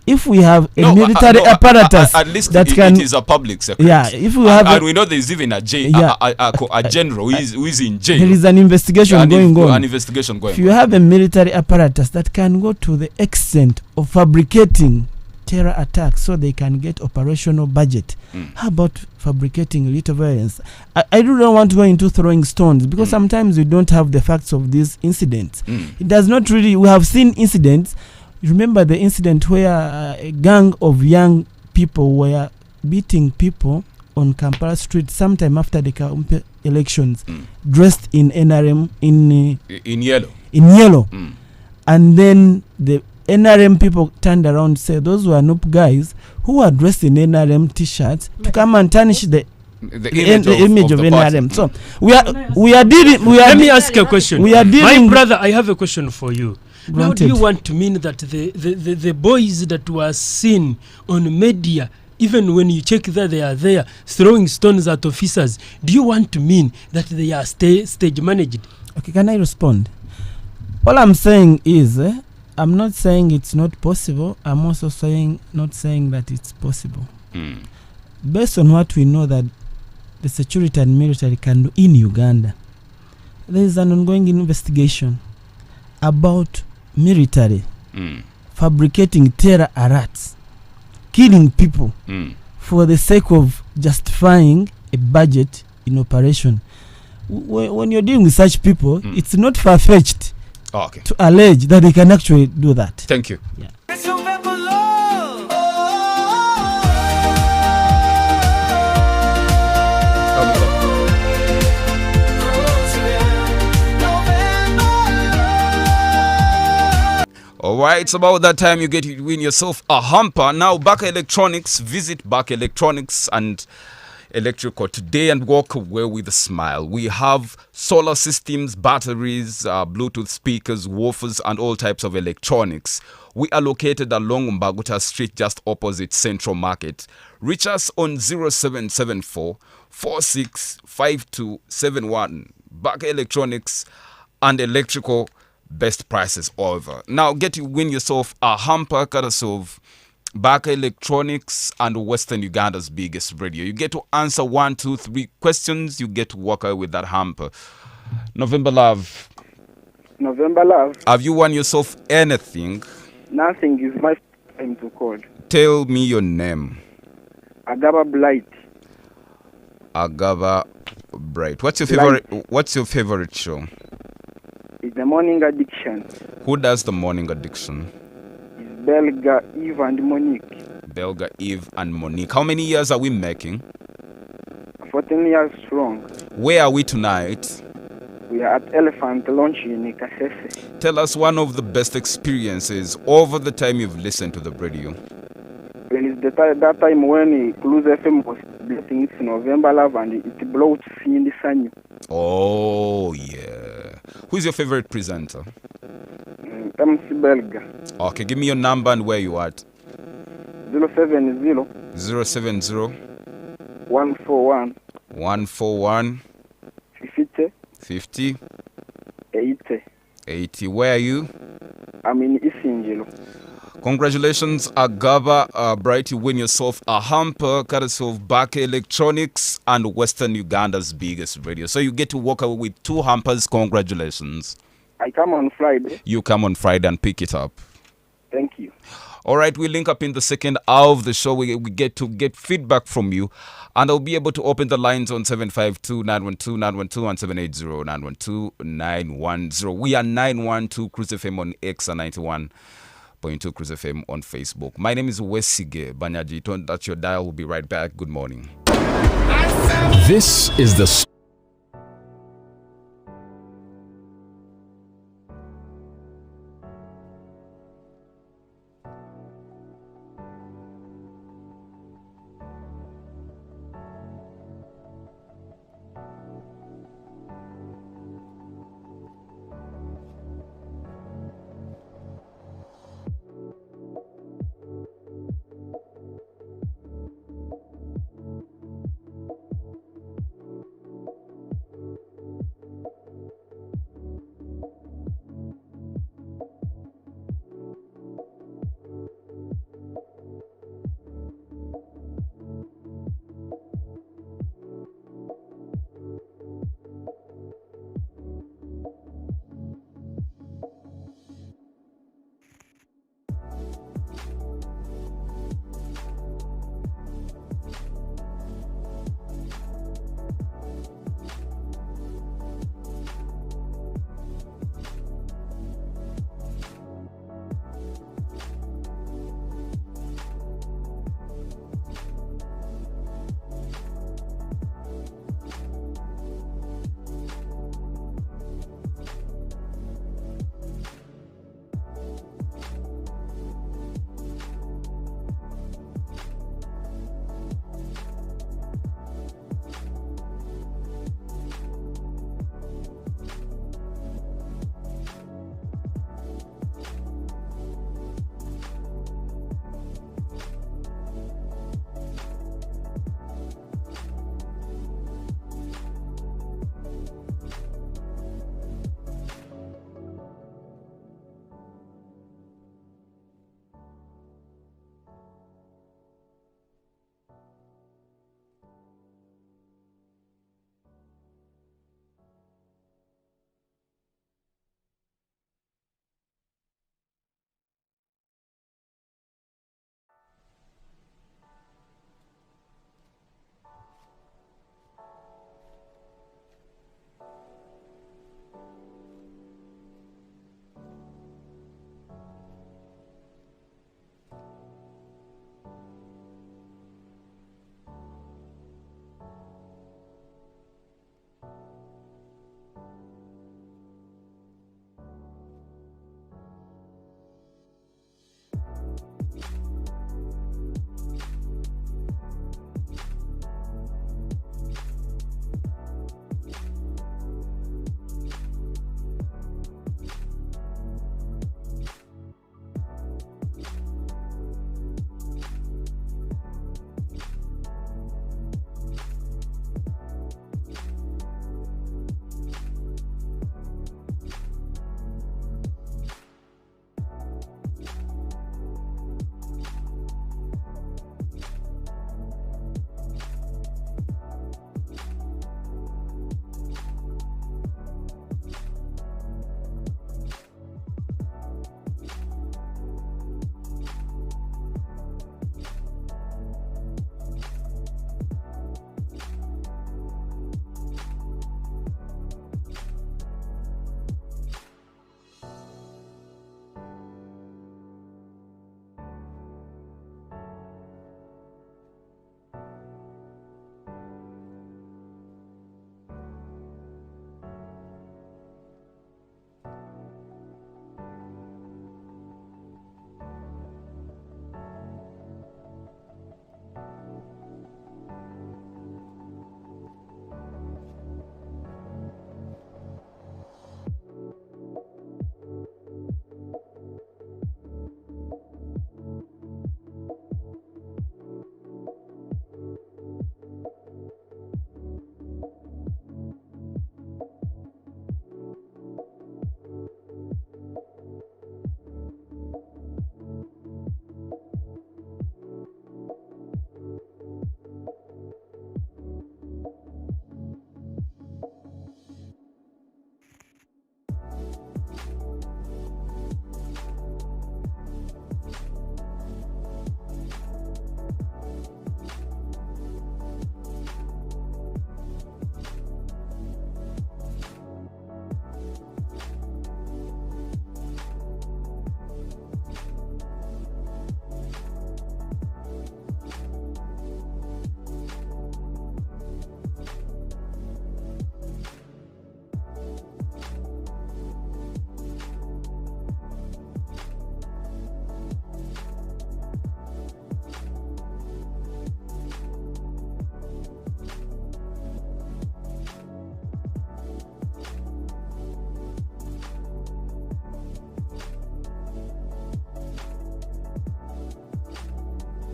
If we have a military apparatus at least that it is a public secret. Yeah, if we have and we know there is even a general who is in jail. There is an investigation going on. An investigation going If you have a military apparatus that can go to the extent of fabricating terror attacks so they can get operational budget, how about fabricating little violence? I do not want to go into throwing stones because sometimes we don't have the facts of these incidents. It does not really. We have seen incidents. Remember the incident where a gang of young people were beating people on Kampala Street sometime after the elections, dressed in NRM in yellow. And then the NRM people turned around and said those were NUP guys who were dressed in NRM t-shirts to come and tarnish the image of NRM. So we are dealing. Let me ask a question. We are dealing. My brother, I have a question for you. Granted. Now, do you want to mean that the boys that were seen on media, even when you check that they are there throwing stones at officers, do you want to mean that they are stage managed? Okay, can I respond? All I'm saying is, I'm not saying it's not possible. I'm also not saying that it's possible. Based on what we know that the security and military can do in Uganda, there is an ongoing investigation about military fabricating terror alerts, killing people for the sake of justifying a budget in operation. When you're dealing with such people, it's not far-fetched to allege that they can actually do that. Thank you. Yeah. Alright, it's about that time you get to win yourself a hamper. Now, Baka Electronics, visit Baka Electronics and Electrical today and walk away with a smile. We have solar systems, batteries, Bluetooth speakers, woofers, and all types of electronics. We are located along Mbaguta Street, just opposite Central Market. Reach us on 0774 465271. Baka Electronics and Electrical. Best prices over. Now get to win yourself a hamper courtesy of Baka Electronics and Western Uganda's biggest radio. You get to answer 1, 2, 3 questions. You get to walk away with that hamper. November Love. Have you won yourself anything? Nothing. Is my time to call. Tell me your name. Agaba Blight. Agaba Bright. What's your favorite show? It's the Morning Addiction. Who does the Morning Addiction? It's Belga, Eve, and Monique. Belga, Eve, and Monique. How many years are we making? 14 years strong. Where are we tonight? We are at Elephant Launch in Kasese. Tell us one of the best experiences over the time you've listened to the radio. Well, it's that time when Cruise FM was blessing its November Love and it blows in the sun. Oh, yeah. Who's your favorite presenter? MC Belga. Okay, give me your number and where you at. 070 141 141 50 80. Where are you? I'm in Isingilo. Congratulations, Agaba Bright. You win yourself a hamper courtesy of Baka Electronics and Western Uganda's biggest radio. So you get to walk away with 2 hampers. Congratulations. I come on Friday. You come on Friday and pick it up. Thank you. All right, we link up in the second hour of the show. We get to get feedback from you. And I'll be able to open the lines on 752-912-912 and 780-912-910. We are 912 Cruise FM on X and 91.2 Cruise FM on Facebook. My name is Wesige Banyaji. Turn that your dial. Will be right back. Good morning. This is the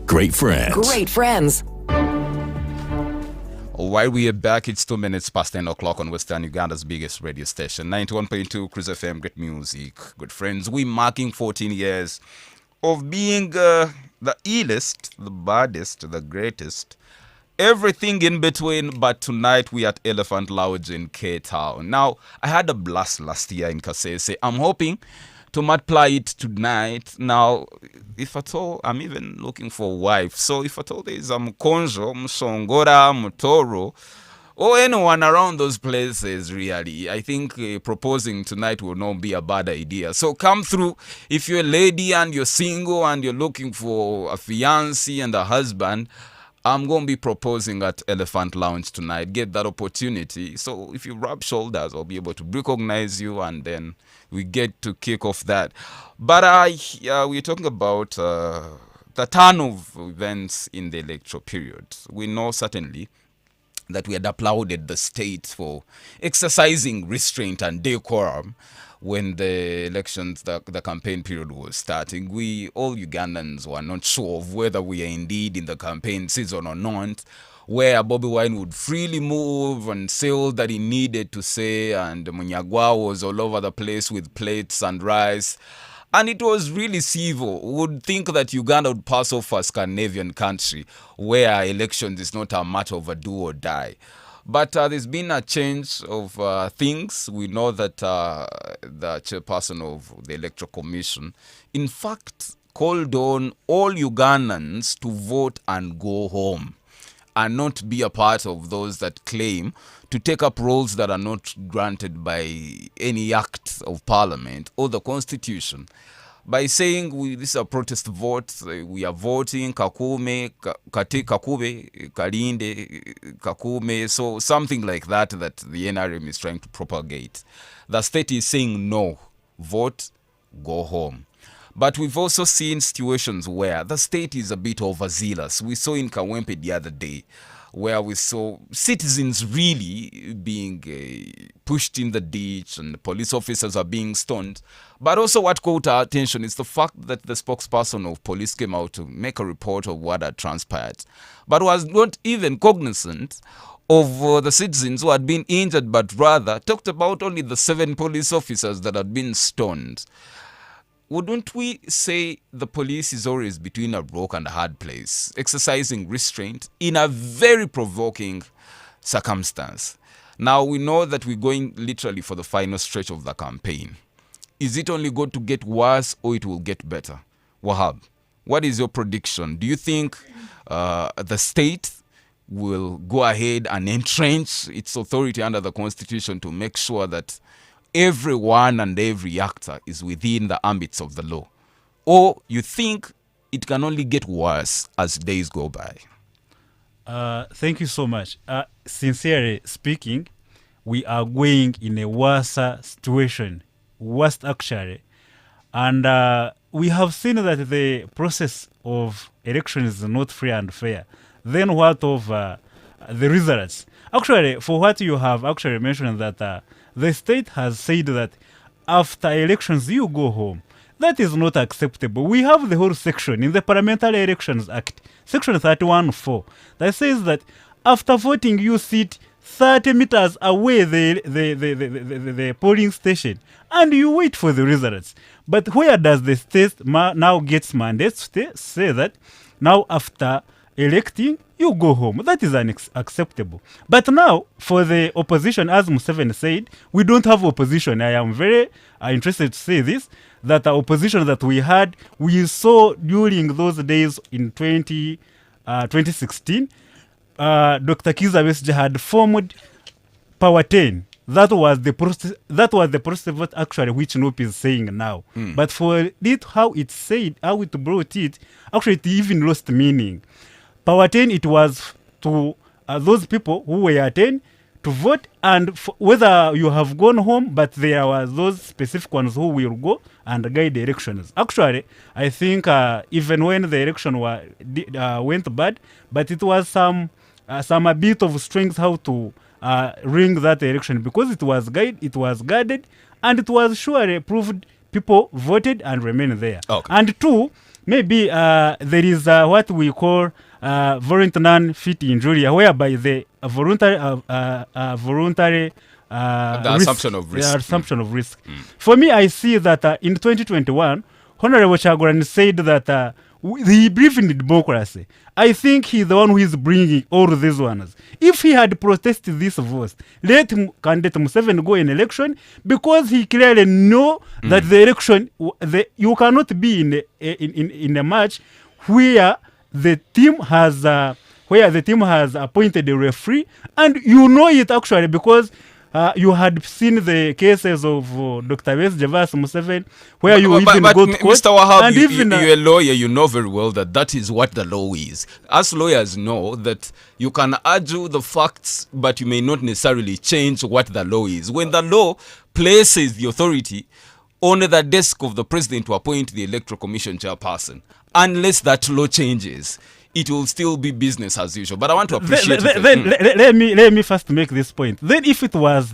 great friends. Great friends. While we are back, it's 2 minutes past 10 o'clock on Western Uganda's biggest radio station, 91.2 Cruise FM, great music, good friends. We're marking 14 years of being the illest, the baddest, the greatest, everything in between. But tonight we at Elephant Lounge in K-Town. Now, I had a blast last year in Kasese. I'm hoping to multiply it tonight. Now, if at all, I'm even looking for a wife. So if at all there is a Mkonjo, Msongora, Mutoro, or anyone around those places, really, I think proposing tonight will not be a bad idea. So come through. If you're a lady and you're single and you're looking for a fiancé and a husband, I'm going to be proposing at Elephant Lounge tonight. Get that opportunity. So if you rub shoulders, I'll be able to recognize you, and then we get to kick off that. But we're talking about the turn of events in the electoral period. We know certainly that we had applauded the state for exercising restraint and decorum when the elections, the campaign period was starting. We, all Ugandans, were not sure of whether we are indeed in the campaign season or not, where Bobby Wine would freely move and say all that he needed to say, and Munyagwa was all over the place with plates and rice. And it was really civil. We would think that Uganda would pass off as a Scandinavian country where elections is not a matter of a do or die. But there's been a change of things. We know that the chairperson of the Electoral Commission, in fact, called on all Ugandans to vote and go home, and not be a part of those that claim to take up roles that are not granted by any act of parliament or the constitution. By saying this is a protest vote, we are voting Kakume, Kakube, Kalinde, Kakume, so something like that the NRM is trying to propagate. The state is saying no, vote, go home. But we've also seen situations where the state is a bit overzealous. We saw in Kawempe the other day, where we saw citizens really being pushed in the ditch and police officers are being stoned. But also what caught our attention is the fact that the spokesperson of police came out to make a report of what had transpired, but was not even cognizant of the citizens who had been injured, but rather talked about only the 7 police officers that had been stoned. Wouldn't we say the police is always between a rock and a hard place, exercising restraint in a very provoking circumstance? Now, we know that we're going literally for the final stretch of the campaign. Is it only going to get worse or it will get better? Wahab, what is your prediction? Do you think the state will go ahead and entrench its authority under the constitution to make sure that everyone and every actor is within the ambits of the law? Or you think it can only get worse as days go by? Thank you so much. Sincerely speaking, we are going in a worse situation, worst actually. And we have seen that the process of election is not free and fair. Then what of the results? Actually, for what you have actually mentioned that the state has said that after elections you go home. That is not acceptable. We have the whole section in the Parliamentary Elections Act, section 31(4), that says that after voting you sit 30 meters away the polling station and you wait for the results. But where does the state now gets mandates to say that now after electing you go home? That is unacceptable. But now, for the opposition, as Museveni said, we don't have opposition. I am very interested to say this, that the opposition that we had, we saw during those days in 2016, Dr. Kizza Besigye had formed Power 10. That was the process vote actually, which NOP is saying now. But for it, how it said, how it brought it, actually it even lost meaning. Power 10, it was to those people who were 10 to vote, and whether you have gone home, but there were those specific ones who will go and guide the elections. Actually, I think even when the election went bad, but it was some a bit of strength how to ring that election, because it was guarded, and it was surely proved people voted and remained there. Okay. And 2, maybe there is what we call voluntary non-fit injury, whereby the voluntary The assumption of risk. The assumption of risk. For me, I see that in 2021, Honorable Chagulanyi said that he believed in democracy. I think he's the one who is bringing all these ones. If he had protested this vote, let candidate Museveni go in election, because he clearly know that the election, you cannot be in a match where the team has appointed a referee, and you know it actually because you had seen the cases of Dr. S. Javas Museveni, where you even got caught. Mr. Wahab, and you're a lawyer, you know very well that is what the law is. Us lawyers know that you can argue the facts, but you may not necessarily change what the law is. When the law places the authority on the desk of the president to appoint the Electoral Commission chairperson, unless that law changes, it will still be business as usual. But I want to appreciate let me first make this point. Then if it was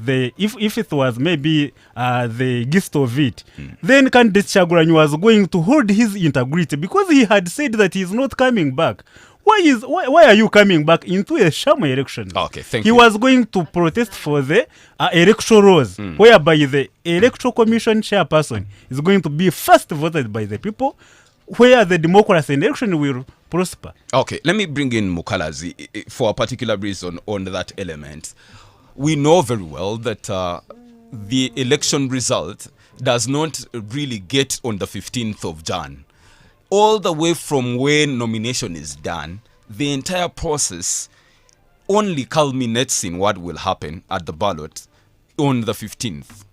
maybe the gist of it, then candidate Chagulanyi was going to hold his integrity, because he had said that he is not coming back. Why are you coming back into a sham election? Okay, thank you. He was going to protest for the electoral laws, whereby the Electoral Commission chairperson is going to be first voted by the people, where the democracy in election will prosper. Okay, let me bring in Mukalazi for a particular reason on that element. We know very well that the election result does not really get on the 15th of Jan. All the way from when nomination is done, the entire process only culminates in what will happen at the ballot on the 15th.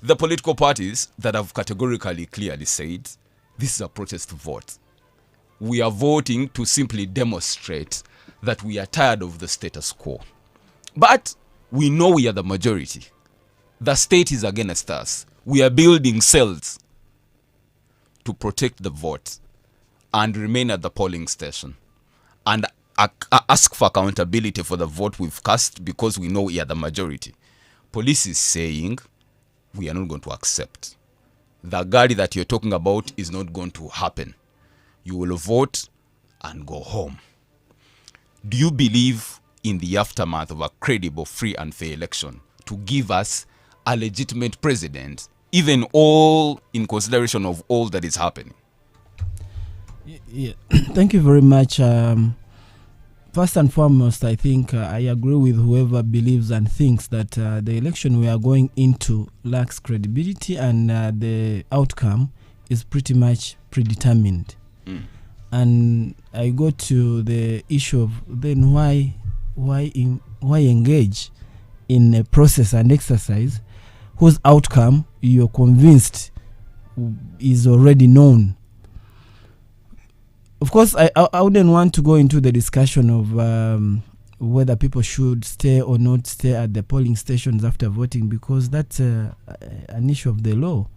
The political parties that have categorically clearly said, this is a protest vote. We are voting to simply demonstrate that we are tired of the status quo. But we know we are the majority. The state is against us. We are building cells to protect the vote and remain at the polling station and ask for accountability for the vote we've cast, because we know we are the majority. Police is saying we are not going to accept. The Gari that you're talking about is not going to happen. You will vote and go home. Do you believe in the aftermath of a credible, free and fair election to give us a legitimate president, even all in consideration of all that is happening? Yeah. Thank you very much. First and foremost, I think I agree with whoever believes and thinks that the election we are going into lacks credibility, and the outcome is pretty much predetermined. And I go to the issue of then why engage in a process and exercise whose outcome you're convinced is already known. Of course, I wouldn't want to go into the discussion of whether people should stay or not stay at the polling stations after voting, because that's an issue of the law.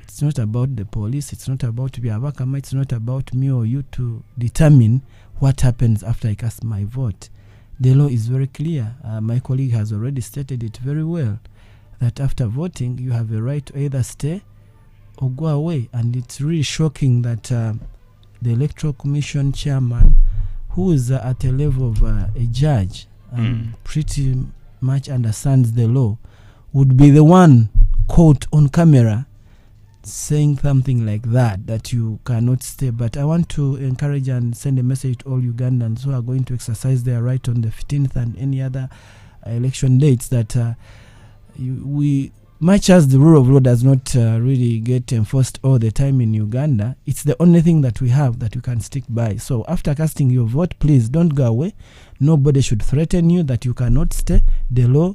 It's not about the police. It's not about Biabakama. It's not about me or you to determine what happens after I cast my vote. The law is very clear. My colleague has already stated it very well, that after voting, you have a right to either stay or go away. And it's really shocking that the Electoral Commission chairman, who is at a level of a judge and pretty much understands the law, would be the one caught on camera saying something like that you cannot stay. But I want to encourage and send a message to all Ugandans who are going to exercise their right on the 15th and any other election dates, that we, much as the rule of law does not really get enforced all the time in Uganda, it's the only thing that we have that you can stick by. So after casting your vote, please don't go away. Nobody should threaten you that you cannot stay. The law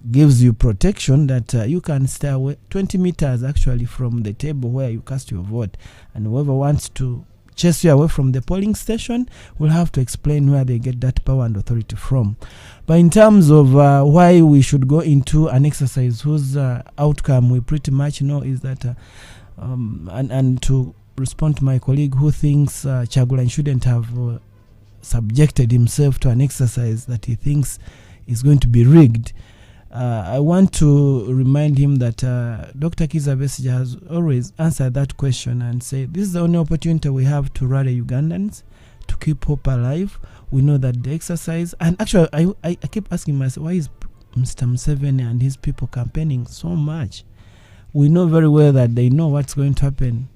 gives you protection that you can stay away 20 meters actually from the table where you cast your vote, and whoever wants to chase you away from the polling station will have to explain where they get that power and authority from. But in terms of why we should go into an exercise whose outcome we pretty much know is that and to respond to my colleague who thinks Chagulanyi shouldn't have subjected himself to an exercise that he thinks is going to be rigged, I want to remind him that Dr. Kizza Besigye has always answered that question and said, this is the only opportunity we have to rally Ugandans, to keep hope alive. We know that the exercise, and actually I keep asking myself, why is Mr. Museveni and his people campaigning so much? We know very well that they know what's going to happen.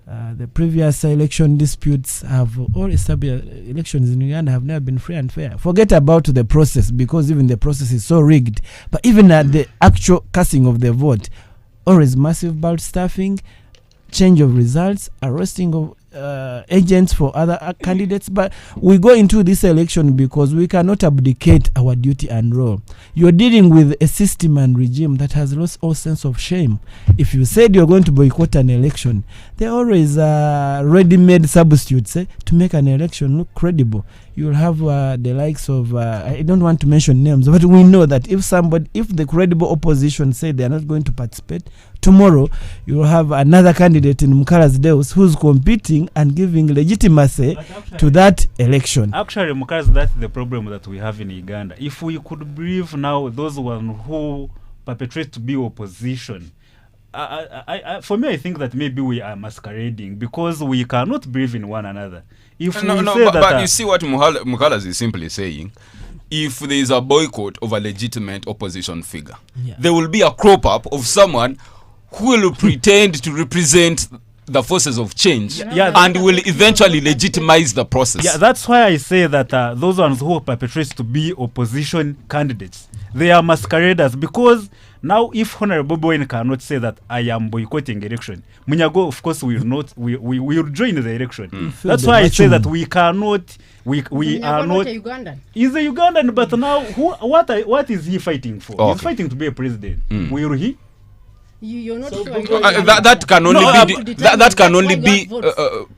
The previous election disputes have all established elections in Uganda have never been free and fair. Forget about the process, because even the process is so rigged. But even at the actual casting of the vote, always massive ballot stuffing, change of results, arresting of agents for other candidates. But we go into this election because we cannot abdicate our duty and role. You're dealing with a system and regime that has lost all sense of shame. If you said you're going to boycott an election, there are always ready-made substitutes to make an election look credible. You'll have the likes of, I don't want to mention names, but we know that if the credible opposition say they are not going to participate, tomorrow you'll have another candidate in Mukala's Deus who's competing and giving legitimacy to that election. Actually, Mukalas, that's the problem that we have in Uganda. If we could brief now those one who perpetrate to be opposition, for me, I think that maybe we are masquerading, because we cannot believe in one another. If but you see what Mukalas is simply saying. If there is a boycott of a legitimate opposition figure, there will be a crop up of someone who will pretend to represent the forces of change and will eventually legitimize the process. Yeah, that's why I say that those ones who perpetrate to be opposition candidates, they are masqueraders, because now if Honorable Bowen cannot say that I am boycotting election, Munyago of course will not, we will join the election. That's why I say that we cannot, we are not Ugandan. He's a Ugandan, but now what is he fighting for? He's fighting to be a president. Will he? You're not So sure. that can only be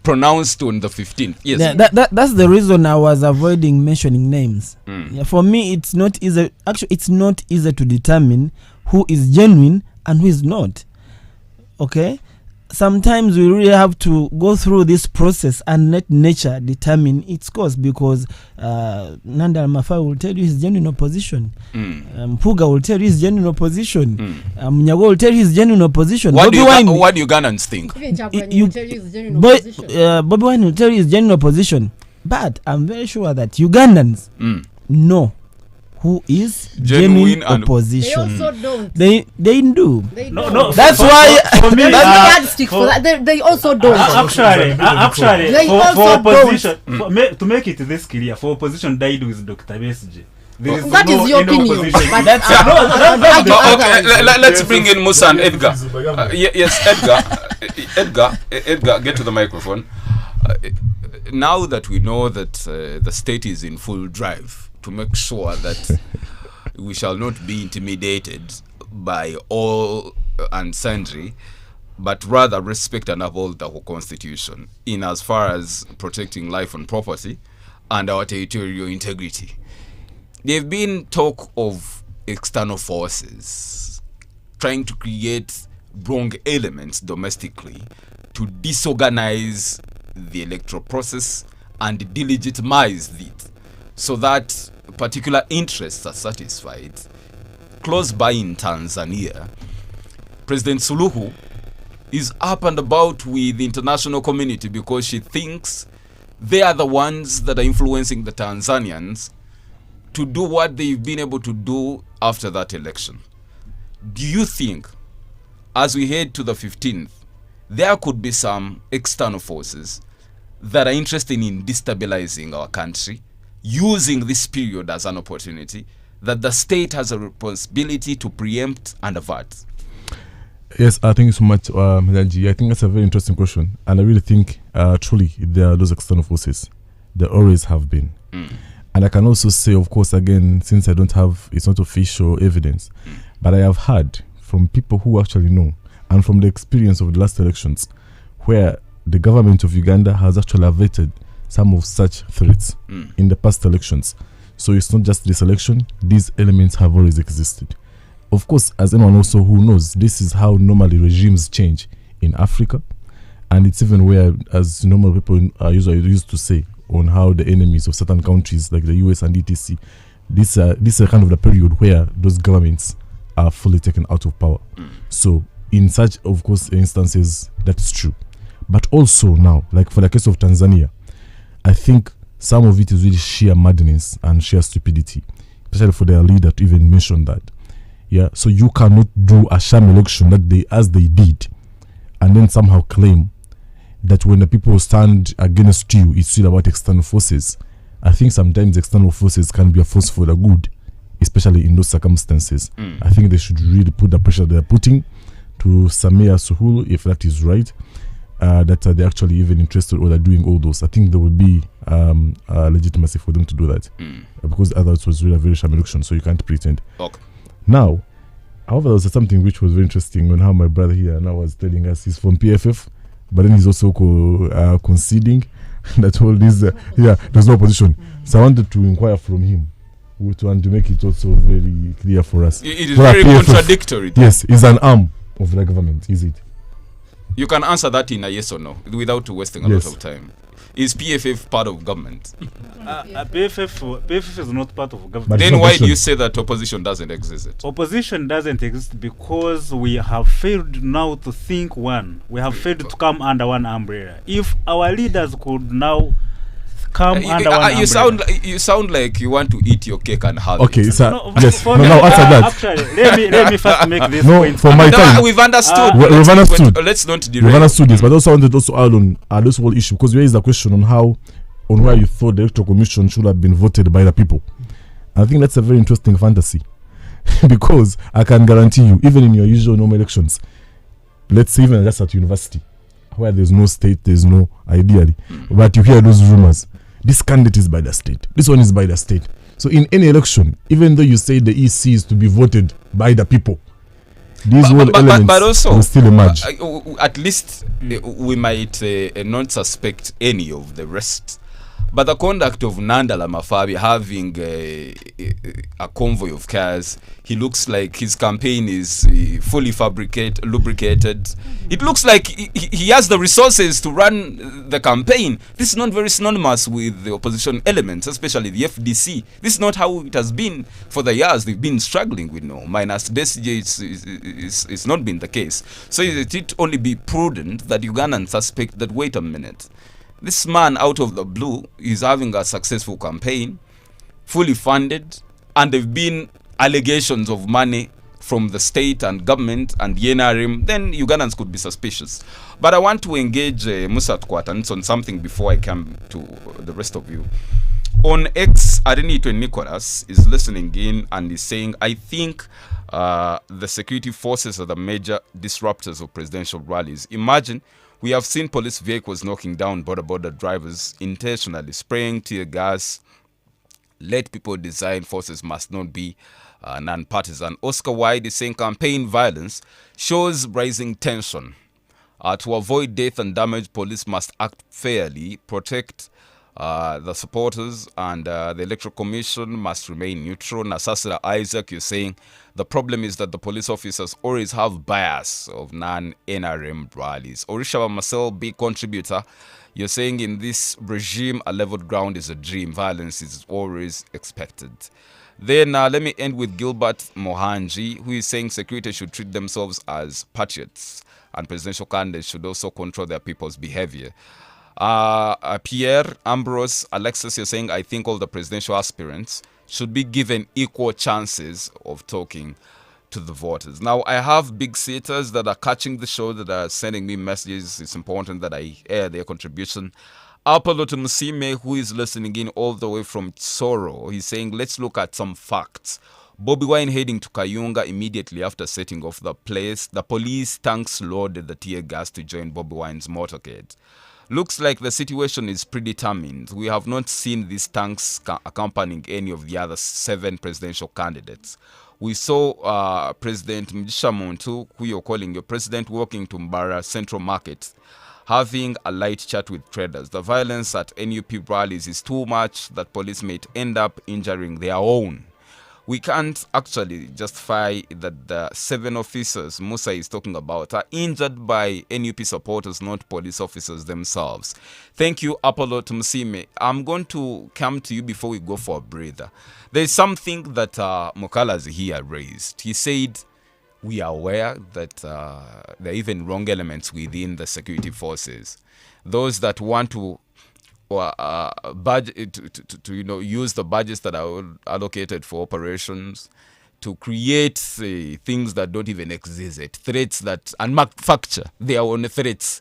pronounced on the 15th. Yes. Yeah, that's the reason I was avoiding mentioning names. Yeah, for me, it's not easy. Actually, it's not easy to determine who is genuine and who is not. Okay, sometimes we really have to go through this process and let nature determine its course, because Nandal Mafai will tell you his genuine opposition. Puga will tell you his genuine opposition. Munyago will tell you his genuine opposition. What do Ugandans think? Even Japan will tell you his genuine opposition. Bobby Wine will tell you his genuine opposition. But I'm very sure that Ugandans know who is genuine opposition. They also don't. They do. They No, don't. no. That's why for me, There's no yardstick for that. They also don't. Actually, They for also opposition, to make it this clear, for opposition died with Dr. Besigye. There is That no is your any opinion. opposition. But That's Let's bring in Musa and Edgar. Yes, Edgar, get to the microphone. Now that we know that the state is in full drive to make sure that we shall not be intimidated by all and sundry, but rather respect and uphold the whole constitution in as far as protecting life and property and our territorial integrity. There's been talk of external forces trying to create wrong elements domestically to disorganize the electoral process and delegitimize it, so that particular interests are satisfied. Close by in Tanzania, President Suluhu is up and about with the international community because she thinks they are the ones that are influencing the Tanzanians to do what they've been able to do after that election. Do you think, as we head to the 15th, there could be some external forces that are interested in destabilizing our country, using this period as an opportunity that the state has a responsibility to preempt and avert? Yes, thank you so much, Mzaji. I think that's a very interesting question. And I really think, truly, there are those external forces. There always have been. And I can also say, of course, again, since I don't have, it's not official evidence, but I have heard from people who actually know, and from the experience of the last elections, where the government of Uganda has actually averted some of such threats in the past elections. So it's not just this election, these elements have always existed. Of course, as anyone also who knows, this is how normally regimes change in Africa. And it's even where, as normal people are usually used to say, on how the enemies of certain countries like the US and etc. this is a kind of the period where those governments are fully taken out of power. So in such, of course, instances, that's true. But also now, like for the case of Tanzania, I think some of it is really sheer madness and sheer stupidity, especially for their leader to even mention that. Yeah, so you cannot do a sham election as they did, and then somehow claim that when the people stand against you, it's still about external forces. I think sometimes external forces can be a force for the good, especially in those circumstances. I think they should really put the pressure they're putting to Samia Suluhu, if that is right, that they're actually even interested or they're doing all those. I think there will be legitimacy for them to do that, because otherwise it was really a very sham election, so you can't pretend. Okay. Now, however, there was something which was very interesting on how my brother here now was telling us he's from PFF, but then he's also conceding that all this, there's no opposition. So I wanted to inquire from him to make it also very clear for us. It is very PFF, contradictory. Yes, is an arm of the government, is it? You can answer that in a yes or no without wasting a lot of time. Is PFF part of government? PFF is not part of government. But then why do you say that opposition doesn't exist? Opposition doesn't exist because we have failed now to think one. We have failed to come under one umbrella. If our leaders could now come under one umbrella. You sound like you want to eat your cake and have okay, it. Sir, yes. No, answer that. Actually, let me first make this point. For my time, we've understood. We've understood. Let's not derail. We've understood this, but also wanted to add on this whole issue, because there is a question on where you thought the electoral commission should have been voted by the people. I think that's a very interesting fantasy, because I can guarantee you, even in your usual normal elections, let's say even just at university, where there's no state, there's no ideally, but you hear those rumors. This candidate is by the state. This one is by the state. So in any election, even though you say the EC is to be voted by the people, these elements will still emerge. At least we might not suspect any of the rest. But the conduct of Nandala Mafabi having a convoy of cars, he looks like his campaign is fully lubricated. It looks like he has the resources to run the campaign. This is not very synonymous with the opposition elements, especially the FDC. This is not how it has been for the years they've been struggling with minus Besigye. It's not been the case. So it only be prudent that Ugandans suspect that, wait a minute, this man out of the blue is having a successful campaign, fully funded, and there have been allegations of money from the state and government and the NRM, then Ugandans could be suspicious. But I want to engage Musa Tukwatans on something before I come to the rest of you. On X, Adenito Nicholas is listening in and is saying, I think the security forces are the major disruptors of presidential rallies. Imagine, we have seen police vehicles knocking down border drivers, intentionally spraying tear gas. Let people design forces must not be non-partisan. Oscar Wilde is saying campaign violence shows rising tension. To avoid death and damage, police must act fairly, protect the supporters, and the Electoral Commission must remain neutral. Nasasira Isaac, you're saying the problem is that the police officers always have bias of non-NRM rallies. Orishaba Marcel, big contributor, you're saying in this regime, a leveled ground is a dream. Violence is always expected. Then let me end with Gilbert Mohanji, who is saying security should treat themselves as patriots, and presidential candidates should also control their people's behavior. Pierre, Ambrose, Alexis, you're saying, I think all the presidential aspirants should be given equal chances of talking to the voters. Now, I have big seaters that are catching the show, that are sending me messages. It's important that I air their contribution. Apollo to Musime, who is listening in all the way from Tsoro, he's saying, let's look at some facts. Bobby Wine heading to Kayunga immediately after setting off the place. The police tanks loaded the tear gas to join Bobby Wine's motorcade. Looks like the situation is predetermined. We have not seen these tanks accompanying any of the other 7 presidential candidates. We saw President Mjisha Muntu, who you're calling your president, walking to Mbara Central Market, having a light chat with traders. The violence at NUP rallies is too much that police may end up injuring their own. we can't actually justify that the 7 officers Musa is talking about are injured by NUP supporters, not police officers themselves. Thank you, Apollo Tumsime. I'm going to come to you before we go for a breather. There's something that Mokalazi here raised. He said, we are aware that there are even wrong elements within the security forces. Those that want to budget to use the budgets that are allocated for operations to create things that don't even exist, threats that and manufacture their own threats.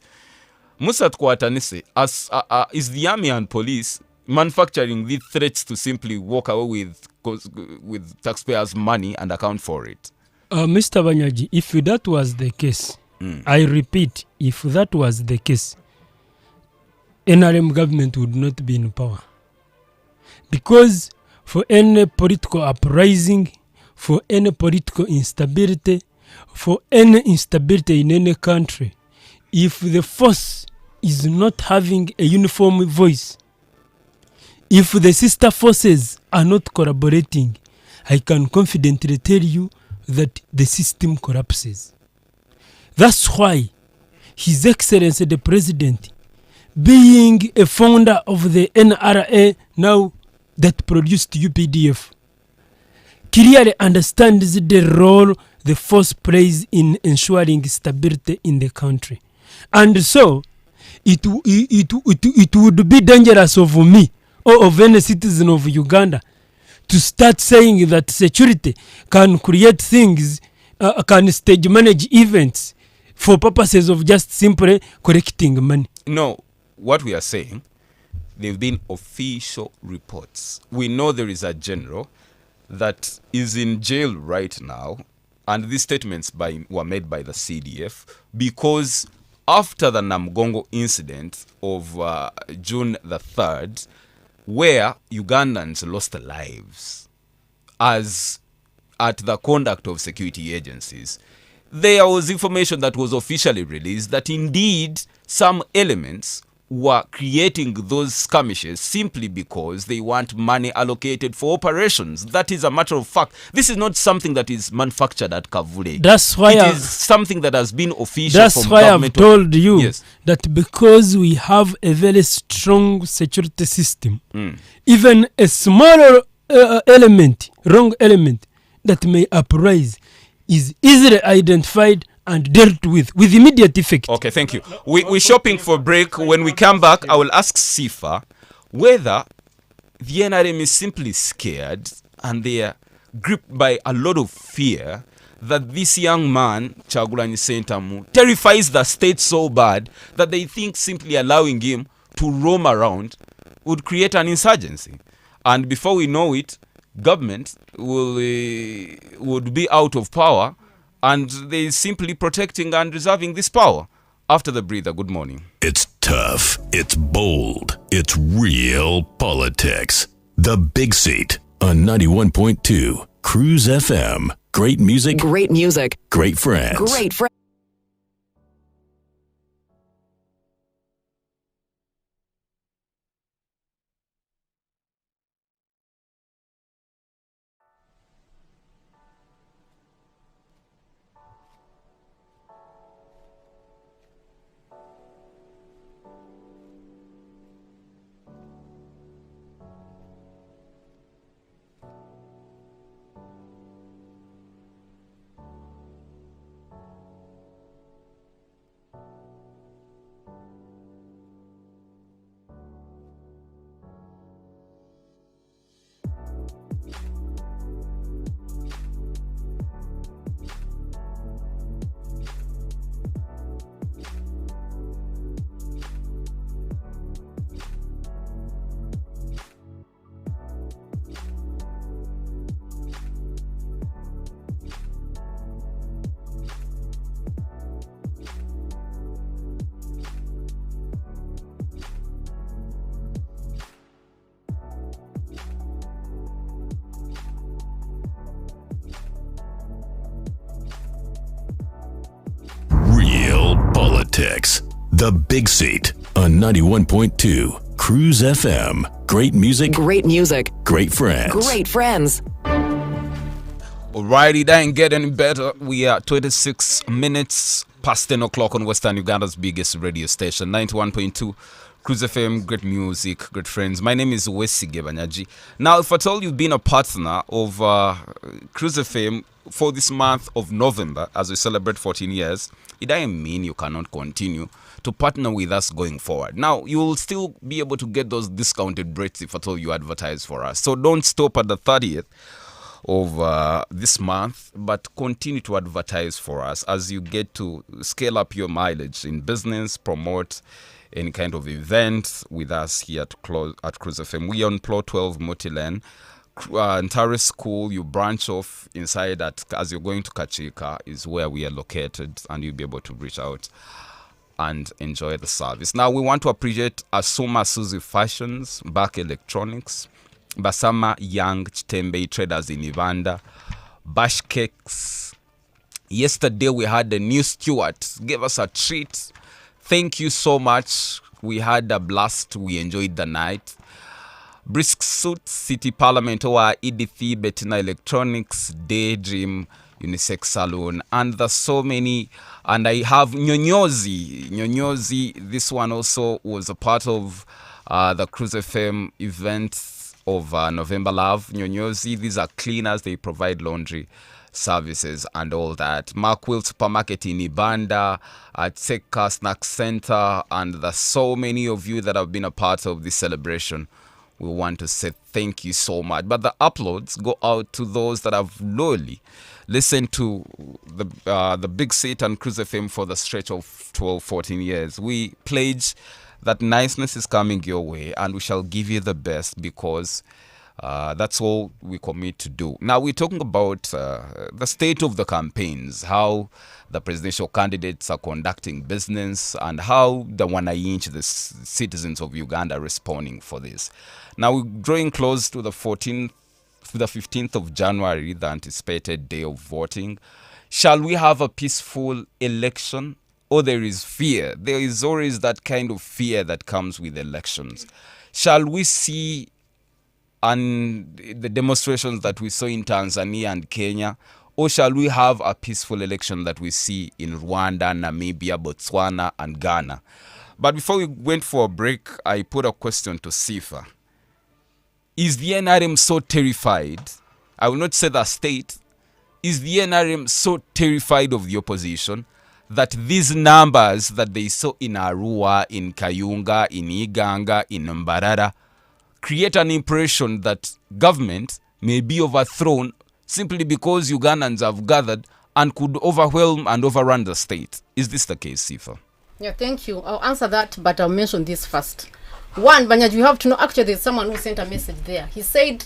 Musa Tukwatanise, as is the army and police manufacturing these threats to simply walk away with taxpayers' money and account for it? Mr. Banyaji, if that was the case, I repeat, if that was the case, NRM government would not be in power. Because for any political uprising, for any political instability, for any instability in any country, if the force is not having a uniform voice, if the sister forces are not collaborating, I can confidently tell you that the system collapses. That's why His Excellency the President, being a founder of the NRA now that produced UPDF, clearly understands the role the force plays in ensuring stability in the country. And so, it would be dangerous of me or of any citizen of Uganda to start saying that security can create things, can stage manage events for purposes of just simply collecting money. No, what we are saying, there have been official reports. We know there is a general that is in jail right now, and these statements were made by the CDF because after the Namgongo incident of June the 3rd, where Ugandans lost lives as at the conduct of security agencies, there was information that was officially released that indeed some elements were creating those skirmishes simply because they want money allocated for operations. That is a matter of fact. This is not something that is manufactured at Kavule. That's why it is something that has been official. That's why I've told you that because we have a very strong security system, even a smaller wrong element that may uprise is easily identified and dealt with immediate effect. Okay, thank you. We're shopping for break. When we come back, I will ask Sifa whether the NRM is simply scared and they are gripped by a lot of fear that this young man, Kyagulanyi Ssentamu, terrifies the state so bad that they think simply allowing him to roam around would create an insurgency. And before we know it, government would be out of power, and they're simply protecting and reserving this power. After the breather, good morning. It's tough. It's bold. It's real politics. The Big Seat on 91.2 Cruise FM. Great music. Great music. Great friends. Great friends. Politics. The Big Seat on 91.2 Cruise FM. Great music. Great music. Great friends. Great friends. Alrighty, that ain't get any better. We are 26 minutes past 10 o'clock on Western Uganda's biggest radio station, 91.2 Cruise FM. Great music, great friends. My name is Wesige Banyaji. Now, if at all you've been a partner of Cruise FM for this month of November, as we celebrate 14 years, it doesn't mean you cannot continue to partner with us going forward. Now, you will still be able to get those discounted rates if at all you advertise for us. So don't stop at the 30th of this month, but continue to advertise for us as you get to scale up your mileage in business, promote any kind of event with us here at Cruise FM. We are on Plot 12 Motilen, Ntare School. You branch off inside that as you're going to Kachika is where we are located, and you'll be able to reach out and enjoy the service. Now, we want to appreciate Asuma Suzy Fashions, Back Electronics, Basama Young Chitembe Traders in Uganda, Bash Cakes. Yesterday we had the new steward, gave us a treat. Thank you so much. We had a blast. We enjoyed the night. Brisk Suit, City Parliament, or EDC, Bettina Electronics, Daydream, Unisex Salon, and there's so many. And I have Nyonyozi. This one also was a part of the Cruise FM event of November Love. Nyonyozi, these are cleaners. They provide laundry services and all that. Markwell Supermarket in Ibanda, Tseka Snack Center, and there's so many of you that have been a part of this celebration. We want to say thank you so much. But the uploads go out to those that have loyally listened to the Big Seat and Cruise FM for the stretch of 14 years. We pledge that niceness is coming your way, and we shall give you the best, because that's all we commit to do. Now, we're talking about the state of the campaigns, how the presidential candidates are conducting business, and how the citizens of Uganda are responding for this. Now, we're drawing close to the 15th of January, the anticipated day of voting. Shall we have a peaceful election? Or there is fear? There is always that kind of fear that comes with elections. Shall we see the demonstrations that we saw in Tanzania and Kenya? Or shall we have a peaceful election that we see in Rwanda, Namibia, Botswana, and Ghana? But before we went for a break, I put a question to Sifa. Is the NRM so terrified? I will not say the state. Is the NRM so terrified of the opposition that these numbers that they saw in Arua, in Kayunga, in Iganga, in Mbarara create an impression that government may be overthrown simply because Ugandans have gathered and could overwhelm and overrun the state? Is this the case, Sifa? Yeah, thank you. I'll answer that, but I'll mention this first. One, Banyaji, you have to know, actually there's someone who sent a message there. He said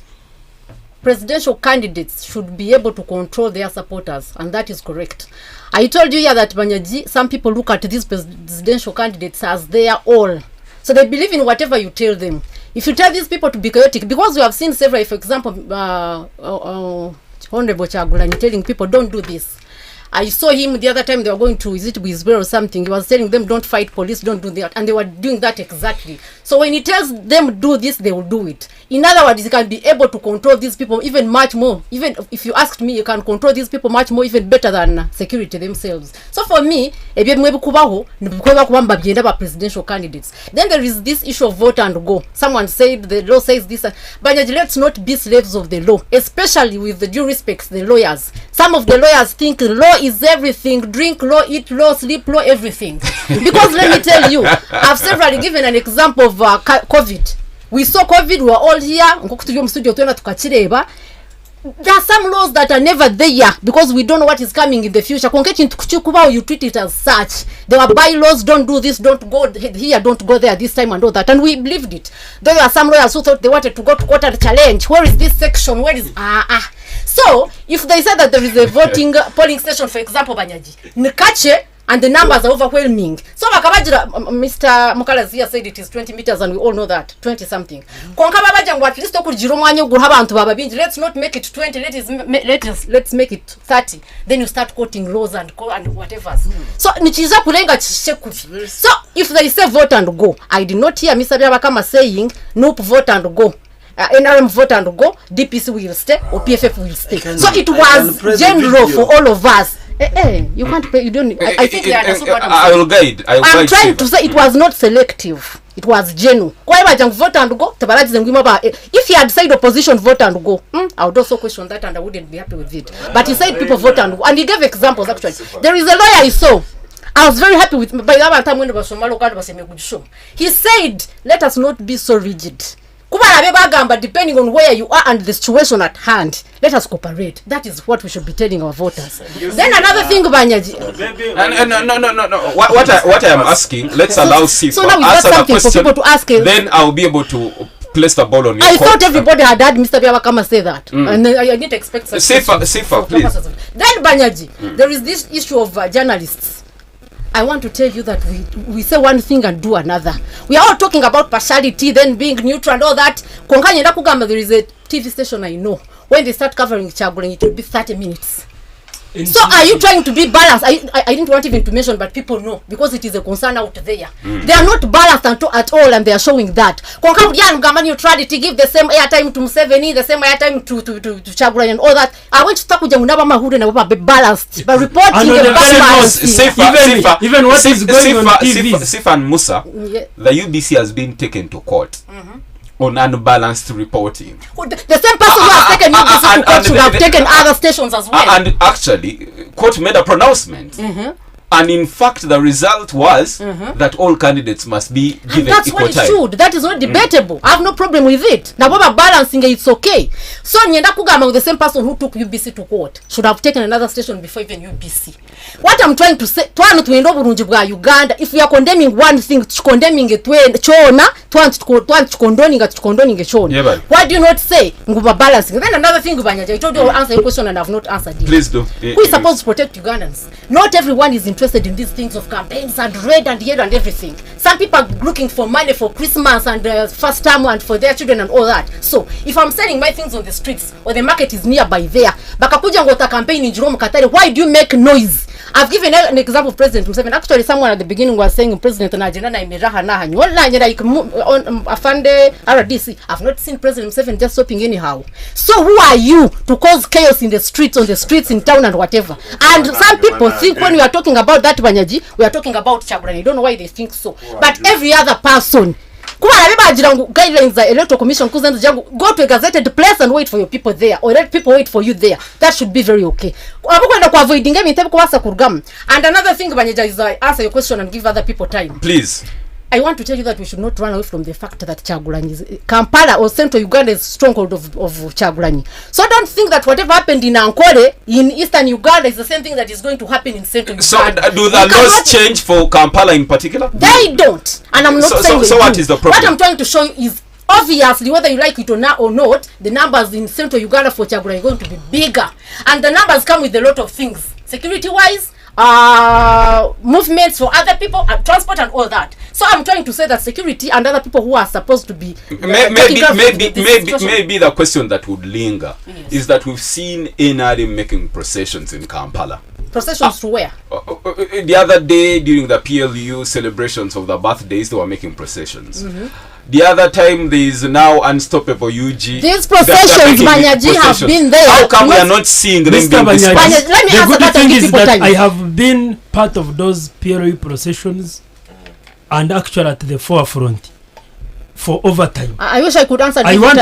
presidential candidates should be able to control their supporters, and that is correct. I told you here that Banyaji, some people look at these presidential candidates as their all. So they believe in whatever you tell them. If you tell these people to be chaotic, because we have seen several, for example, Honorable Chagulani telling people, don't do this. I saw him the other time they were going to visit Wisbero or something. He was telling them, don't fight police, don't do that. And they were doing that exactly. So when he tells them do this, they will do it. In other words, he can be able to control these people even much more. Even if you asked me, you can control these people much more, even better than security themselves. So for me, presidential candidates. Then there is this issue of vote and go. Someone said the law says this. But let's not be slaves of the law, especially with the due respect to the lawyers. Some of the lawyers think law is everything. Drink law, eat law, sleep law, everything. Because let me tell you, I've severally given an example of COVID. We saw COVID, we were all here. There are some laws that are never there because we don't know what is coming in the future. You treat it as such. There are bylaws, don't do this, don't go here, don't go there this time and all that. And we believed it. Though there are some lawyers who thought they wanted to go to court and challenge. Where is this section? Where is... So, if they said that there is a voting polling station, for example, Banyaji, Nkache, and the numbers are overwhelming. So Mr. Mukalazi here said it is 20 meters, and we all know that 20 something. Let's not make it 20. Let's make it 30. Then you start quoting laws and whatever. So if they say vote and go, I did not hear Mr. Biabakama saying nope, vote and go. NRM vote and go, DPC will stay or PFF will stay. So it was general for all of us. You can't pay. You don't. I think they understood what I will guide. I'm trying to say it was not selective. It was genuine. Vote and go. If he had said opposition vote and go, I would also question that and I wouldn't be happy with it. But he said people vote and go, and he gave examples. Actually, there is a lawyer I saw. I was very happy with. By that time when it was from Maloko, was a good show. He said, "Let us not be so rigid. Depending on where you are and the situation at hand, let us cooperate." That is what we should be telling our voters. Then another thing, Banyaji. No. What I am asking, let's allow Sifa so now we got something for people to ask. Then I'll be able to place the ball on your court. I thought everybody had heard Mr. Biawakama say that, and I didn't expect such. Sifa, please. Then Banyaji, there is this issue of journalists. I want to tell you that we say one thing and do another. We are all talking about partiality, then being neutral and all that. There is a TV station I know. When they start covering Chagulanyi, it will be 30 minutes. So are you trying to be balanced? I didn't want even to mention, but people know because it is a concern out there. They are not balanced at all, and they are showing that. Neutrality, give the same airtime to Museveni, the same airtime to Chagulanyi and all that. I want to talk with be balanced by reporting even what is going on TV. Sifa and Musa, the UBC has been taken to court. On unbalanced reporting. The same person who has taken UBC to court should have taken other stations as well. And actually, court made a pronouncement. And in fact, the result was that all candidates must be given that's equal what it time. should. That is not debatable. I have no problem with it. Now, balancing it's okay. So, the same person who took UBC to court should have taken another station before even UBC. What I'm trying to say, Uganda, if we are condemning one thing, condemning it, why do you not say balancing? Then another thing, I told you I'll answer your question and I have not answered it. Please do. Who is supposed to protect Ugandans? Not everyone is interested in these things of campaigns and red and yellow and everything. Some people are looking for money for Christmas and first time and for their children and all that. So if I'm selling my things on the streets or the market is nearby there, bakakuja ngota campaign in Jerome Katare, why do you make noise? I've given an example of President Museveni. Actually, someone at the beginning was saying President Najena imeraha na hanyola like afande RDC. I've not seen President Museveni just stopping anyhow. So who are you to cause chaos in the streets, in town and whatever? And some people think when we are talking about that Banyaji, we are talking about Chagulanyi. I don't know why they think so. But every other person, guidelines the electoral commission, go to a gazetted place and wait for your people there, or let people wait for you there. That should be very okay. And another thing, Banyaja, is I answer your question and give other people time. Please. I want to tell you that we should not run away from the fact that Chagulanyi is Kampala or Central Uganda is stronghold of Chagulanyi. So don't think that whatever happened in Ankole in Eastern Uganda is the same thing that is going to happen in Central Uganda. So do the laws change for Kampala in particular? They don't. And I'm not saying so what is the problem? What I'm trying to show you is obviously, whether you like it or not, the numbers in Central Uganda for Chagulanyi are going to be bigger. And the numbers come with a lot of things. Security-wise, movements for other people, transport and all that. So I'm trying to say that security and other people who are supposed to be maybe the question that would linger is that we've seen NRM making processions in Kampala. Processions to where? The other day during the PLU celebrations of the birthdays, they were making processions. The other time, there is now Unstoppable UG. These processions, Banyaji, have been there. How come we are not seeing them being Banyaji, let me answer that and give people time. I have been part of those PLU processions and actually at the forefront for overtime. I wish I could answer I want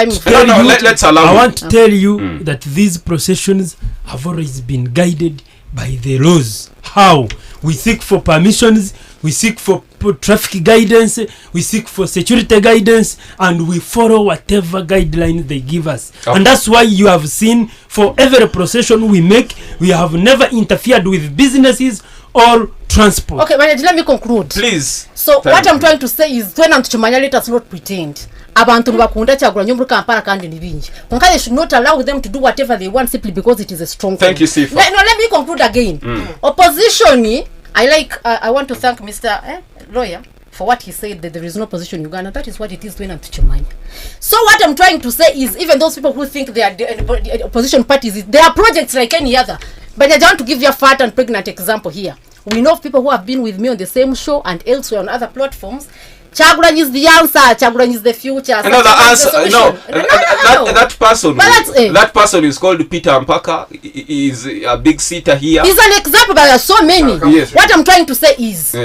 to tell you that these processions have always been guided by the laws. How? We seek for permissions, we seek for traffic guidance, we seek for security guidance, and we follow whatever guidelines they give us. And that's why you have seen for every procession we make, we have never interfered with businesses or transport. Okay, let me conclude. Please. So what I'm trying to say is when Antuchumanya, let us not pretend. Abantu bakunda Chagulanyi muri Kampala kandi ni bingi. They should not allow them to do whatever they want simply because it is a strong Thank you, Sifa. Let me conclude again. Opposition, I want to thank Mr. Lawyer for what he said, that there is no opposition in Uganda. That is what it is when Antuchumanya. So what I'm trying to say is even those people who think they are the opposition parties, they are projects like any other. But I want to give you a fat and pregnant example here. We know of people who have been with me on the same show and elsewhere on other platforms. Chagulanyi is the answer. Chagulanyi is the future. Another answer. No. That person. That person is called Peter Mpaka. He is a big seater here. He's an example, but there are so many. Yes. What I'm trying to say is,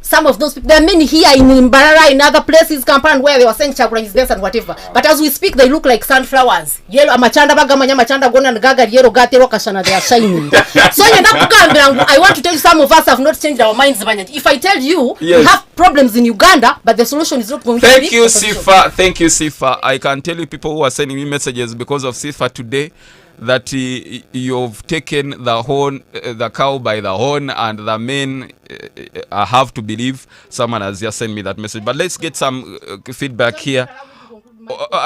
some of those people, there are many here in Mbarara, in other places, Kampala, where they were saying Chagulanyi is this and whatever. But as we speak, they look like sunflowers. Yellow, amachanda baga manya machanda gona and gaga yellow gatero kashana, they are shining. So I want to tell you, some of us have not changed our minds. If I tell you, we have problems in Uganda, but the solution is not going to be. Thank you, Sifa. I can tell you people who are sending me messages because of Sifa today, that you've taken the cow by the horn, and the men, I have to believe someone has just sent me that message. But let's get some feedback here.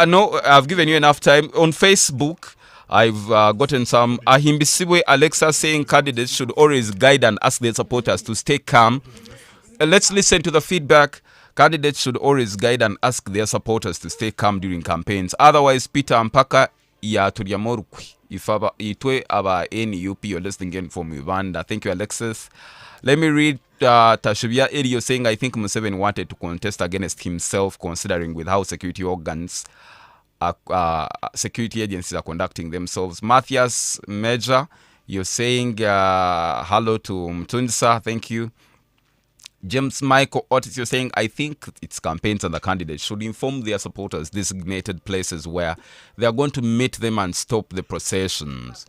No, I've given you enough time. On Facebook, I've gotten some. Ahimbisiwe Alexa saying candidates should always guide and ask their supporters to stay calm. Let's listen to the feedback. Candidates should always guide and ask their supporters to stay calm during campaigns. Otherwise, Peter Mpaka ya Turiamorukwi. If itwe aba NUP, you're listening in from Uganda. Thank you, Alexis. Let me read Tashubia Edio saying, I think Museveni wanted to contest against himself, considering with how security organs, security agencies are conducting themselves. Matthias Major, you're saying hello to Mtundisa. Thank you. James Michael Otis, you're saying, I think it's campaigns and the candidates should inform their supporters designated places where they are going to meet them and stop the processions.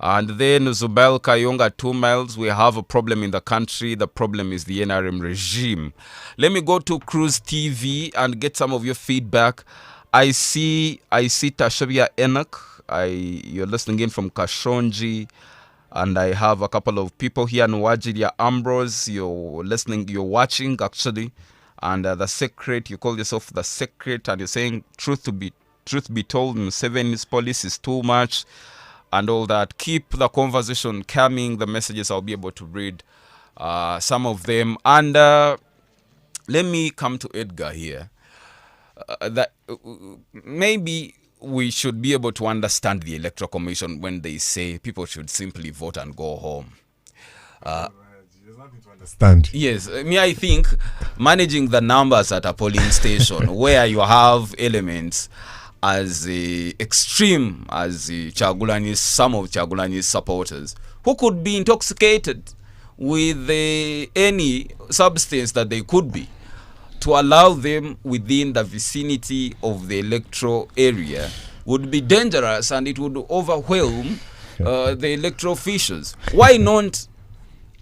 And then Zubel Kayonga, 2 miles, we have a problem in the country. The problem is the NRM regime. Let me go to Cruise TV and get some of your feedback. I see Tashavia Enoch. You're listening in from Kashonji. And I have a couple of people here, Nwajilia Ambrose, you're watching actually. And The Secret, you call yourself The Secret, and you're saying, truth be told, Museveni's policy is too much, and all that. Keep the conversation coming, the messages I'll be able to read some of them. And let me come to Edgar here. That maybe we should be able to understand the Electoral Commission when they say people should simply vote and go home. There's nothing to understand. Yes, I think managing the numbers at a polling station where you have elements as extreme as some of Chagulanyi's supporters who could be intoxicated with any substance that they could be, to allow them within the vicinity of the electoral area would be dangerous, and it would overwhelm the electoral officials. Why not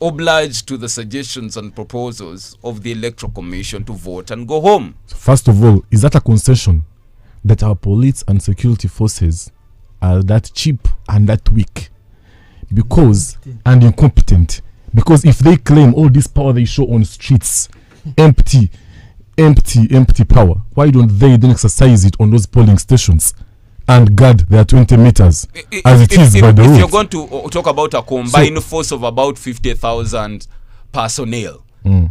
oblige to the suggestions and proposals of the Electoral Commission to vote and go home? First of all, is that a concession that our police and security forces are that cheap and that weak and incompetent? Because if they claim all this power they show on streets, empty power, why don't they then exercise it on those polling stations and guard their 20 meters as it is by the rules? If you're going to talk about a combined force of about 50,000 personnel,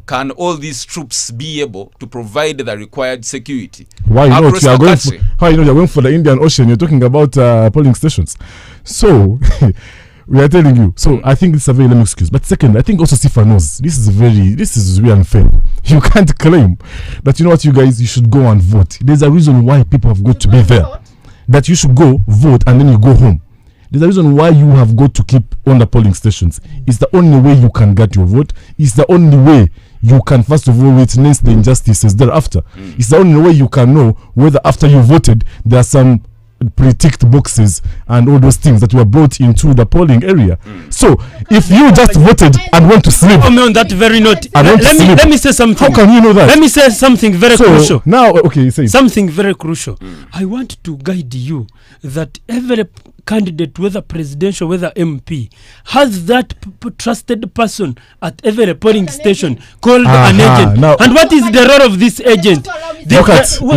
can all these troops be able to provide the required security? Why not? You are going for the Indian Ocean. You're talking about polling stations. So we are telling you. So I think it's a very lame excuse. But second, I think also Sifa knows this is really unfair. You can't claim that, you know what, you guys, you should go and vote. There's a reason why people have got to be there. That you should go vote and then you go home. There's a reason why you have got to keep on the polling stations. It's the only way you can get your vote. It's the only way you can, first of all, witness the injustices thereafter. It's the only way you can know whether after you voted there are some pre-ticked boxes and all those things that were brought into the polling area. So if you just voted and went to sleep, on that very note, let me say something. How can you know that? Let me say something very crucial. Now, okay, say something very crucial. I want to guide you that every candidate, whether presidential, whether MP, has that trusted person at every polling station called an agent. Now, and what is the role of this agent? Look at the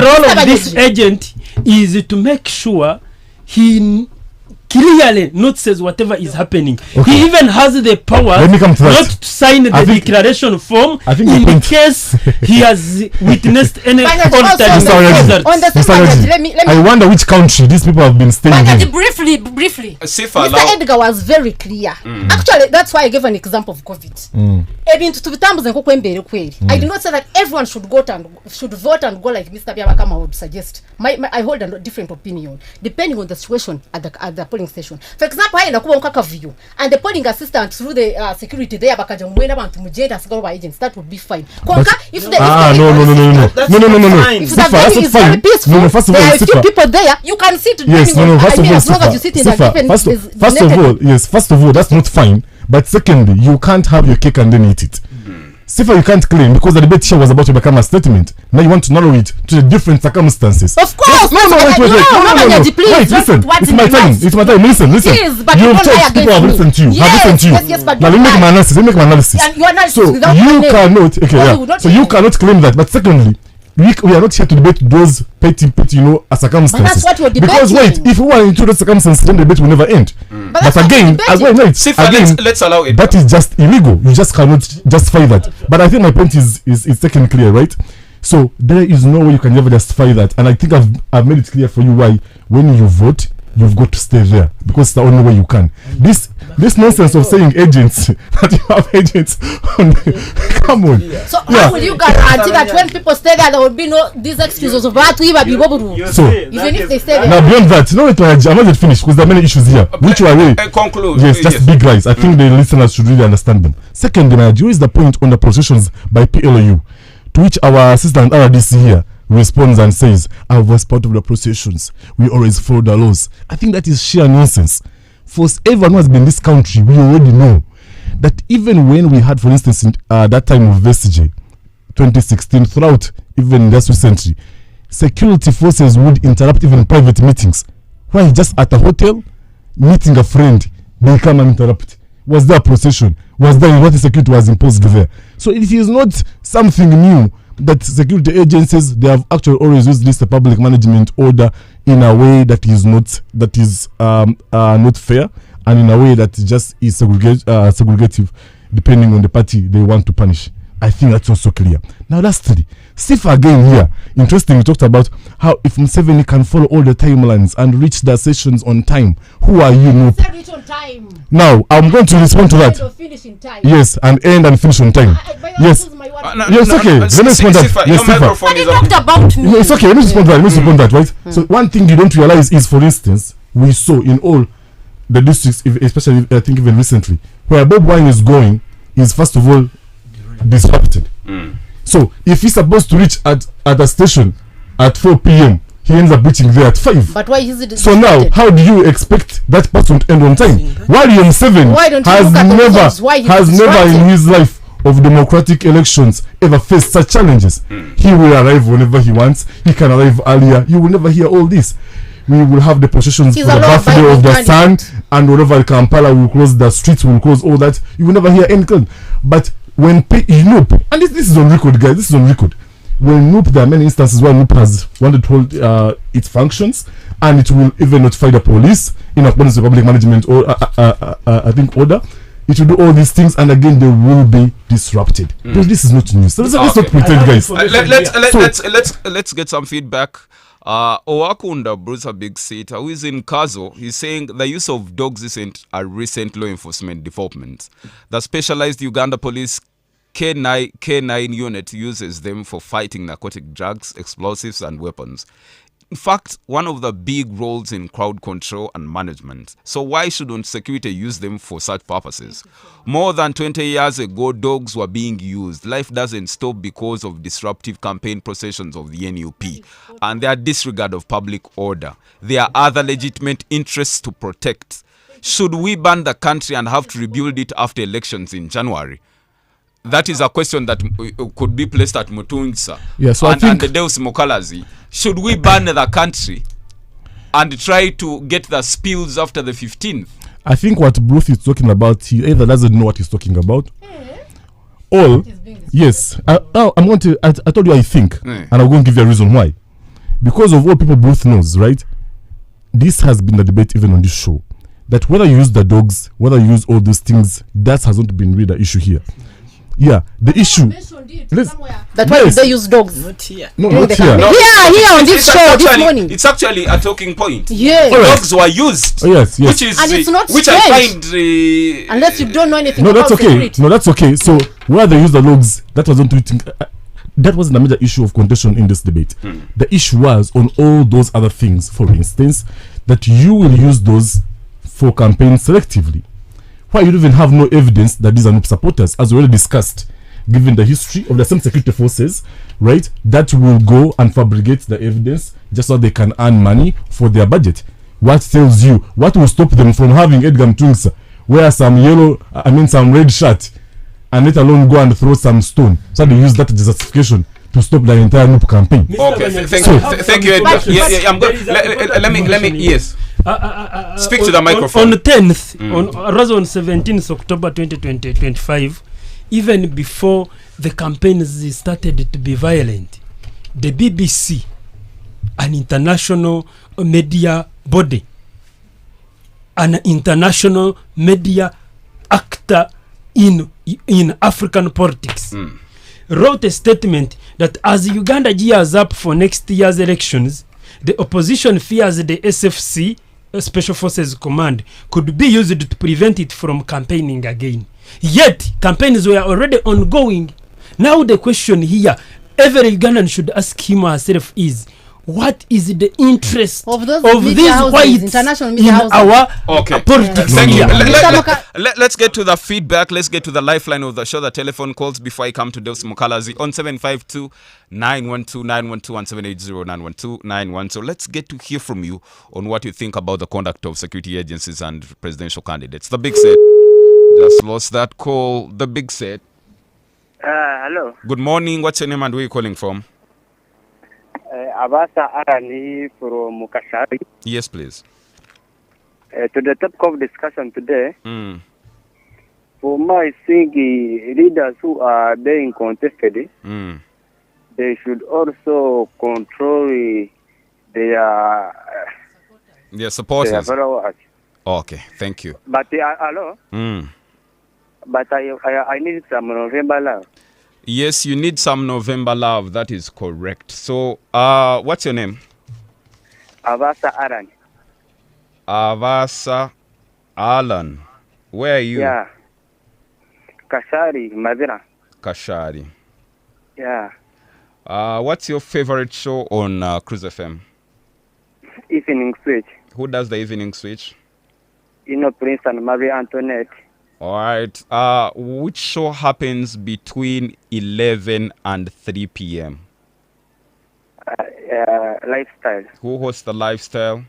role of this agent is to make sure he clearly notices whatever is happening. Okay. He even has the power Let me come to that. not to sign the declaration form I think in the point- case he has witnessed any Banyaji, altered also Mr. Raji, results. on the same Mr. Banyaji, Raji, let me I wonder which country these people have been staying Banyaji, in. briefly. Sifa Mr. allow Edgar was very clear. Actually, that's why I gave an example of COVID. Ebintu tubitambuze nko kwembere kweli. I do not say that everyone should vote and go like Mr. Byabakama would suggest. I hold a different opinion depending on the situation at the polling station. For example, I nakuba nkaka view and the polling assistant through the security there bakaja mwenda abantu mujenda sigaro by agents, that would be fine. Konka if the No. if the venue is very peaceful, No, first of all, there are few Sifa. people there, you can sit Yes, depending on, first I of mean, all, as long as you sit in a Sifa, different first of all, that's not fine. But secondly, you can't have your cake and then eat it. Sifa, you can't claim because the debate here was about to become a statement. Now you want to narrow it to the different circumstances. Of course. No, wait. Banyaji, please, Wait, don't listen. put words It's in my my time. mouth. It's my time. Listen. Please, but You've don't lie talked. People against have me. listened to you. Yes, but Now let don't me make lie. my analysis. And your analysis So without you my name. cannot. Okay, Well, yeah. you would not So you name. cannot claim that. But secondly, we are not here to debate those petty, circumstances. But that's what we're Because wait, debating. if we were into those circumstances, then the debate will never end. But that's what again, we're debating. Sifa, let's allow it. that is just illegal. You just cannot justify that. But I think my point is taken clear, right? So there is no way you can ever justify that. And I think I've made it clear for you why when you vote, you've got to stay there because it's the only way you can. This nonsense of saying agents that you have agents on come on. So how will you guarantee that when people stay there will be no these excuses of that we will be So even if they stay there? now beyond that, no, I'm not finished because there are many issues here which are really conclude. yes, just big rise. I think the listeners should really understand them. Secondly, Nigeria is the point on the processions by PLU, to which our assistant RDC here responds and says, I was part of the processions. We always follow the laws. I think that is sheer nonsense. For everyone who has been in this country, we already know that even when we had, for instance, that time of Vestige, 2016, throughout even just recently, security forces would interrupt even private meetings. Why? Just at a hotel, meeting a friend, they come and interrupt. Was there a procession? Was there what the security was imposed there? So it is not something new that security agencies, they have actually always used this public management order in a way that is not fair, and in a way that just is segregative depending on the party they want to punish. I think that's also clear. Now lastly, Sifa again here, interesting, we talked about how if Museveni can follow all the timelines and reach the sessions on time, who are you, Nope? Reach on time. Now I'm going to respond to that. Finish in time. Yes, and end and finish on time. Yes. Yes, okay. Let me respond that. Yes, Sifa. But they talked about me. No, it's okay. Let me respond that. Right? So one thing you don't realize is, for instance, we saw in all the districts, especially I think even recently, where Bob Wine is going is first of all disrupted. So if he's supposed to reach at a station at 4 p.m., he ends up reaching there at 5. But why is it so now, how do you expect that person to end on time? William Seven has never in his life of democratic elections ever faced such challenges. He will arrive whenever he wants. He can arrive earlier. You will never hear all this. We will have the processions for the birthday of the sun, and wherever Kampala will close the streets, will close all that. You will never hear anything. But when and this is on record, guys. This is on record. When NUP, there are many instances where NUP has wanted to hold its functions, and it will even notify the police in accordance with public management or I think order. It will do all these things, and again they will be disrupted. But this is not news. So let's not pretend, guys. Let's get some feedback. Owakunda Bruce, a big seat, who is in Kazo, he's saying the use of dogs isn't a recent law enforcement development. The specialized Uganda police K9 unit uses them for fighting narcotic drugs, explosives, and weapons. In fact, one of the big roles in crowd control and management. So why shouldn't security use them for such purposes? More than 20 years ago, dogs were being used. Life doesn't stop because of disruptive campaign processions of the NUP and their disregard of public order. There are other legitimate interests to protect. Should we ban the country and have to rebuild it after elections in January? That is a question that could be placed at Mutungisa and the Deus Mokalazi. Should we ban the country and try to get the spills after the 15th? I think what Bruce is talking about, he either doesn't know what he's talking about. Yes. I told you I think, and I'm going to give you a reason why. Because of what people Bruce knows, right? This has been the debate even on this show. that whether you use the dogs, whether you use all those things, that has not been really the issue here. Yeah, the issue. That's why they use dogs. Not here. No, not here. No, here on this show this morning. It's actually a talking point. Yeah. Dogs were used. Oh, yes. Which is and it's not which strange. I find Unless you don't know anything No, about that's okay. security. No, that's okay. So where they use the logs, that wasn't that wasn't a major issue of contention in this debate. The issue was on all those other things. For instance, that you will use those for campaigns selectively, why you even have no evidence that these are not supporters, as we already discussed, given the history of the same security forces, right, that will go and fabricate the evidence just so they can earn money for their budget. What tells you, what will stop them from having Edgar Mtungsa wear some some red shirt, and let alone go and throw some stone? So they use that as justification to stop the entire NUP campaign. Okay, thank you, Edgar. Yeah, I'm good. Let me, yes. Speak to the microphone. On the 10th, on 17th October 2025, even before the campaigns started to be violent, the BBC, an international media body, an international media actor in African politics, wrote a statement that as Uganda gears up for next year's elections, the opposition fears the SFC, Special Forces Command, could be used to prevent it from campaigning again. Yet, campaigns were already ongoing. Now the question here, every Ugandan should ask him or herself is, what is the interest of these whites in our politics? Thank you. Let's get to the feedback. Let's get to the lifeline of the show, the telephone calls, before I come to Deus Mukalazi on 752 912 912 and 780 912 912. Let's get to hear from you on what you think about the conduct of security agencies and presidential candidates. The big set. Just lost that call. The big set. Hello. Good morning. What's your name and where are you calling from? Abasa Arani from Mukashari. Yes, please. To the topic of discussion today, for my thinking, leaders who are being contested, they should also control their supporters. Their followers. Okay, thank you. But hello. But I need some November love. Yes, you need some November love. That is correct. So, what's your name? Avasa Aran. Avasa Alan. Where are you? Yeah. Kashari, Madina. Kashari. Yeah. What's your favorite show on Cruise FM? Evening Switch. Who does the Evening Switch? Prince and Marie Antoinette. All right. Which show happens between 11 and 3 p.m.? Lifestyle. Who hosts the Lifestyle?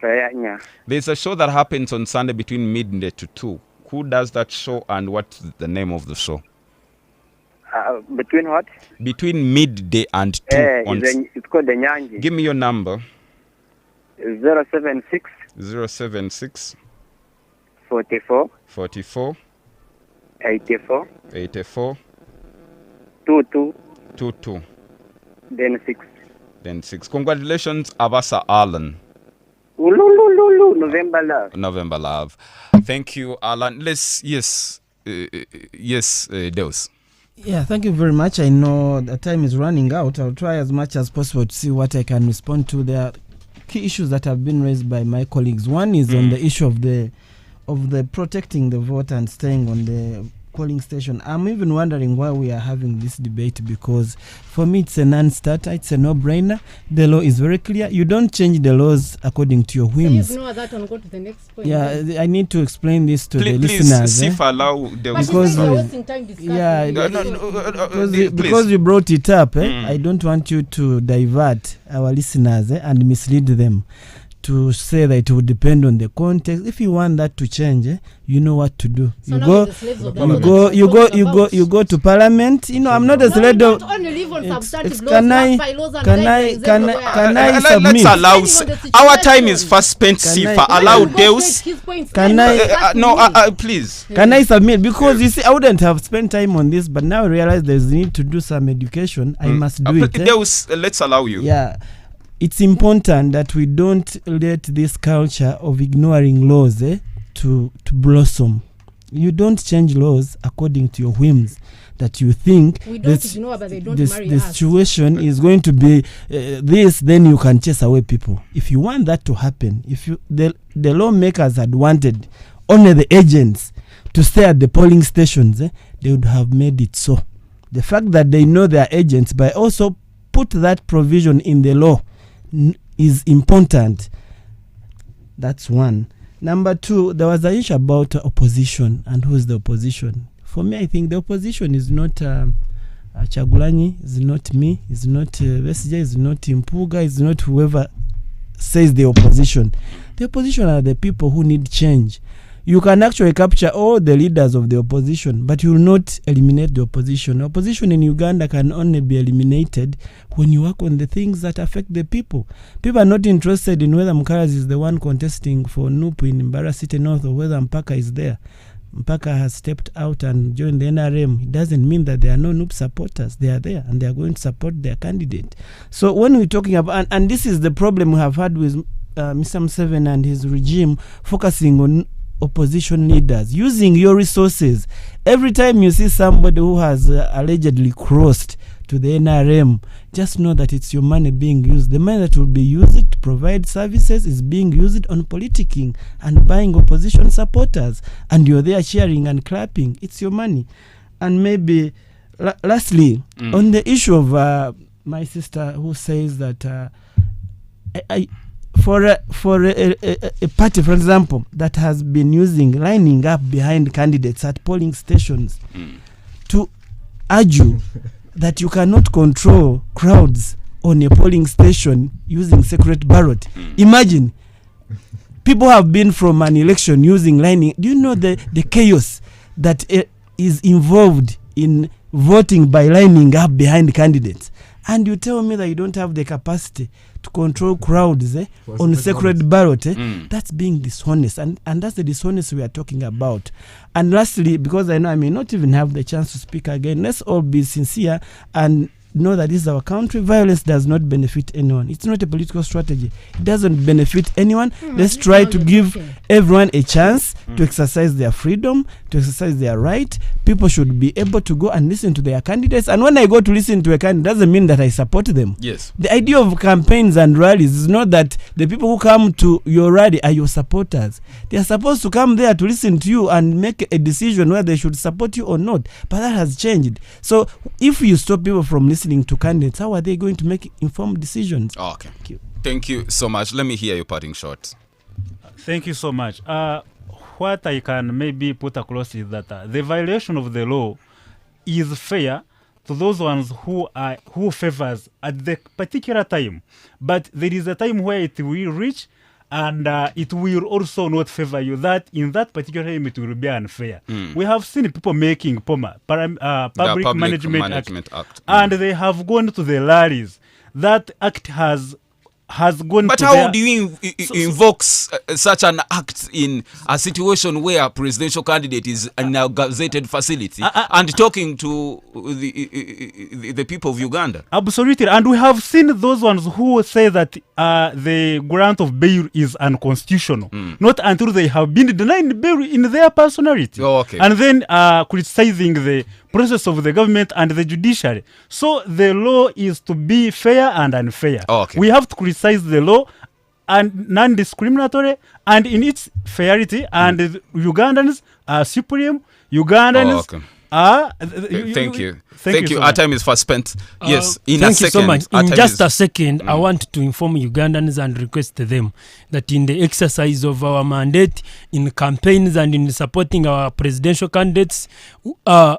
Yeah. There's a show that happens on Sunday between midday to 2. Who does that show and what's the name of the show? Between what? Between midday and 2. It's called the Nyanji. Give me your number. 076. 076. 44. 44. 84. 84. 22. 22. Then 6. Then 6. Congratulations, Abasa Alan. November love. November love. Thank you, Alan. Let's, yes, Deus. Yeah, thank you very much. I know the time is running out. I'll try as much as possible to see what I can respond to. There are key issues that have been raised by my colleagues. One is on the issue of the protecting the vote and staying on the polling station. I'm even wondering why we are having this debate, because for me it's a non-starter, it's a no-brainer. The law is very clear. You don't change the laws according to your whims. So ignore that and go to the next point. Yeah, I need to explain this to the please, listeners. Please, allow because because you brought it up, I don't want you to divert our listeners and mislead them to say that it will depend on the context. If you want that to change, you know what to do. So you go to parliament. I'm not a slave of. Can I submit? Let's allow. Our time is fast spent. Sifa, allow Deus. Can I? Please. Can I submit? Because you see, I wouldn't have spent time on this, but now I realize there's need to do some education. I must do it. Deus, let's allow you. Yeah. It's important that we don't let this culture of ignoring laws to blossom. You don't change laws according to your whims, that you think We don't ignore, but they don't marry the us. situation is going to be this, then you can chase away people. If you want that to happen, if you the lawmakers had wanted only the agents to stay at the polling stations, they would have made it so. The fact that they know they are agents, but also put that provision in the law is important. That's one. Number two, there was an issue about opposition and who is the opposition. For me, I think the opposition is not Chagulanyi, is not me, is not Besija, is not Impuga, is not whoever says the opposition. The opposition are the people who need change. You can actually capture all the leaders of the opposition, but you will not eliminate the opposition. Opposition in Uganda can only be eliminated when you work on the things that affect the people. People are not interested in whether Mukaras is the one contesting for NUP in Mbara City North or whether Mpaka is there. Mpaka has stepped out and joined the NRM. It doesn't mean that there are no NUP supporters. They are there and they are going to support their candidate. So when we're talking about, and this is the problem we have had with Mr. Museveni and his regime, focusing on opposition leaders, using your resources. Every time you see somebody who has allegedly crossed to the NRM, just know that it's your money being used. The money that will be used to provide services is being used on politicking and buying opposition supporters, and you're there cheering and clapping. It's your money. And maybe lastly, on the issue of my sister who says that for a party, for example, that has been lining up behind candidates at polling stations to argue that you cannot control crowds on a polling station using secret ballot. Imagine, people have been from an election using lining. Do you know the chaos that is involved in voting by lining up behind candidates? And you tell me that you don't have the capacity to control crowds on secret ballot. That's being dishonest. And that's the dishonest we are talking about. And lastly, because I know I may not even have the chance to speak again, let's all be sincere and know that this is our country. Violence does not benefit anyone. It's not a political strategy. It doesn't benefit anyone. Let's try to give everyone a chance to exercise their freedom, to exercise their right. People should be able to go and listen to their candidates. And when I go to listen to a candidate, doesn't mean that I support them. Yes. The idea of campaigns and rallies is not that the people who come to your rally are your supporters. They are supposed to come there to listen to you and make a decision whether they should support you or not. But that has changed. So if you stop people from listening to candidates, how are they going to make informed decisions? Oh, okay. Thank you so much. Let me hear your parting shot. Thank you so much. What I can maybe put across is that the violation of the law is fair to those ones who favors at the particular time, but there is a time where it will reach and it will also not favor you, that in that particular time it will be unfair. We have seen people making POMA, Public Management Act. And they have gone to the rallies. That act has gone but to how do you invoke such an act in a situation where a presidential candidate is in a gazetted facility and talking to the people of Uganda? Absolutely. And we have seen those ones who say that the grant of bail is unconstitutional, not until they have been denied bail in their personality. Oh, okay. And then criticizing the process of the government and the judiciary. So the law is to be fair and unfair. Oh, okay. We have to criticize the law and non-discriminatory and in its fairity, and Ugandans are supreme. Ugandans are... Thank you. Thank you. Our time is fast spent. Yes, in thank a second. you so much. In just a second, I Mm. want to inform Ugandans and request them that in the exercise of our mandate, in campaigns and in supporting our presidential candidates,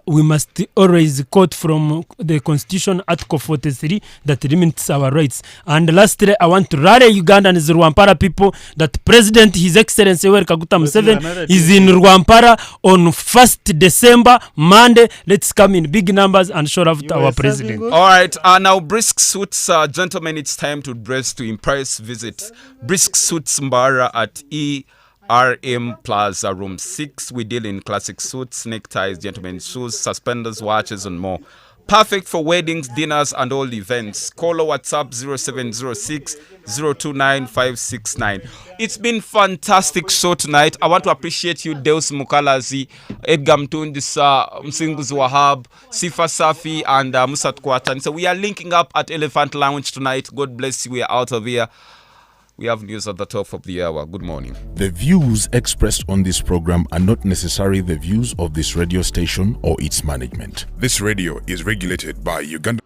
we must always quote from the Constitution, Article 43, that limits our rights. And lastly, I want to rally Ugandans, Rwampara people, that President, His Excellency Yoweri Kaguta Museveni, is in Rwampara on 1st December, Monday. Let's come in big numbers and show off our president. All right, now Brisk Suits, gentlemen, it's time to dress to impress. Visit Brisk Suits Mbara at ERM Plaza, room 6. We deal in classic suits, neckties, gentlemen's shoes, suspenders, watches, and more. Perfect for weddings, dinners, and all events. Call or WhatsApp 0706 029 569. It's been fantastic show tonight. I want to appreciate you, Deus Mukalazi, Edgar Mtundisa, Msinguzi Wahab, Sifa Safi, and Musat Kwatan. So we are linking up at Elephant Lounge tonight. God bless you. We are out of here. We have news at the top of the hour. Good morning. The views expressed on this program are not necessarily the views of this radio station or its management. This radio is regulated by Uganda.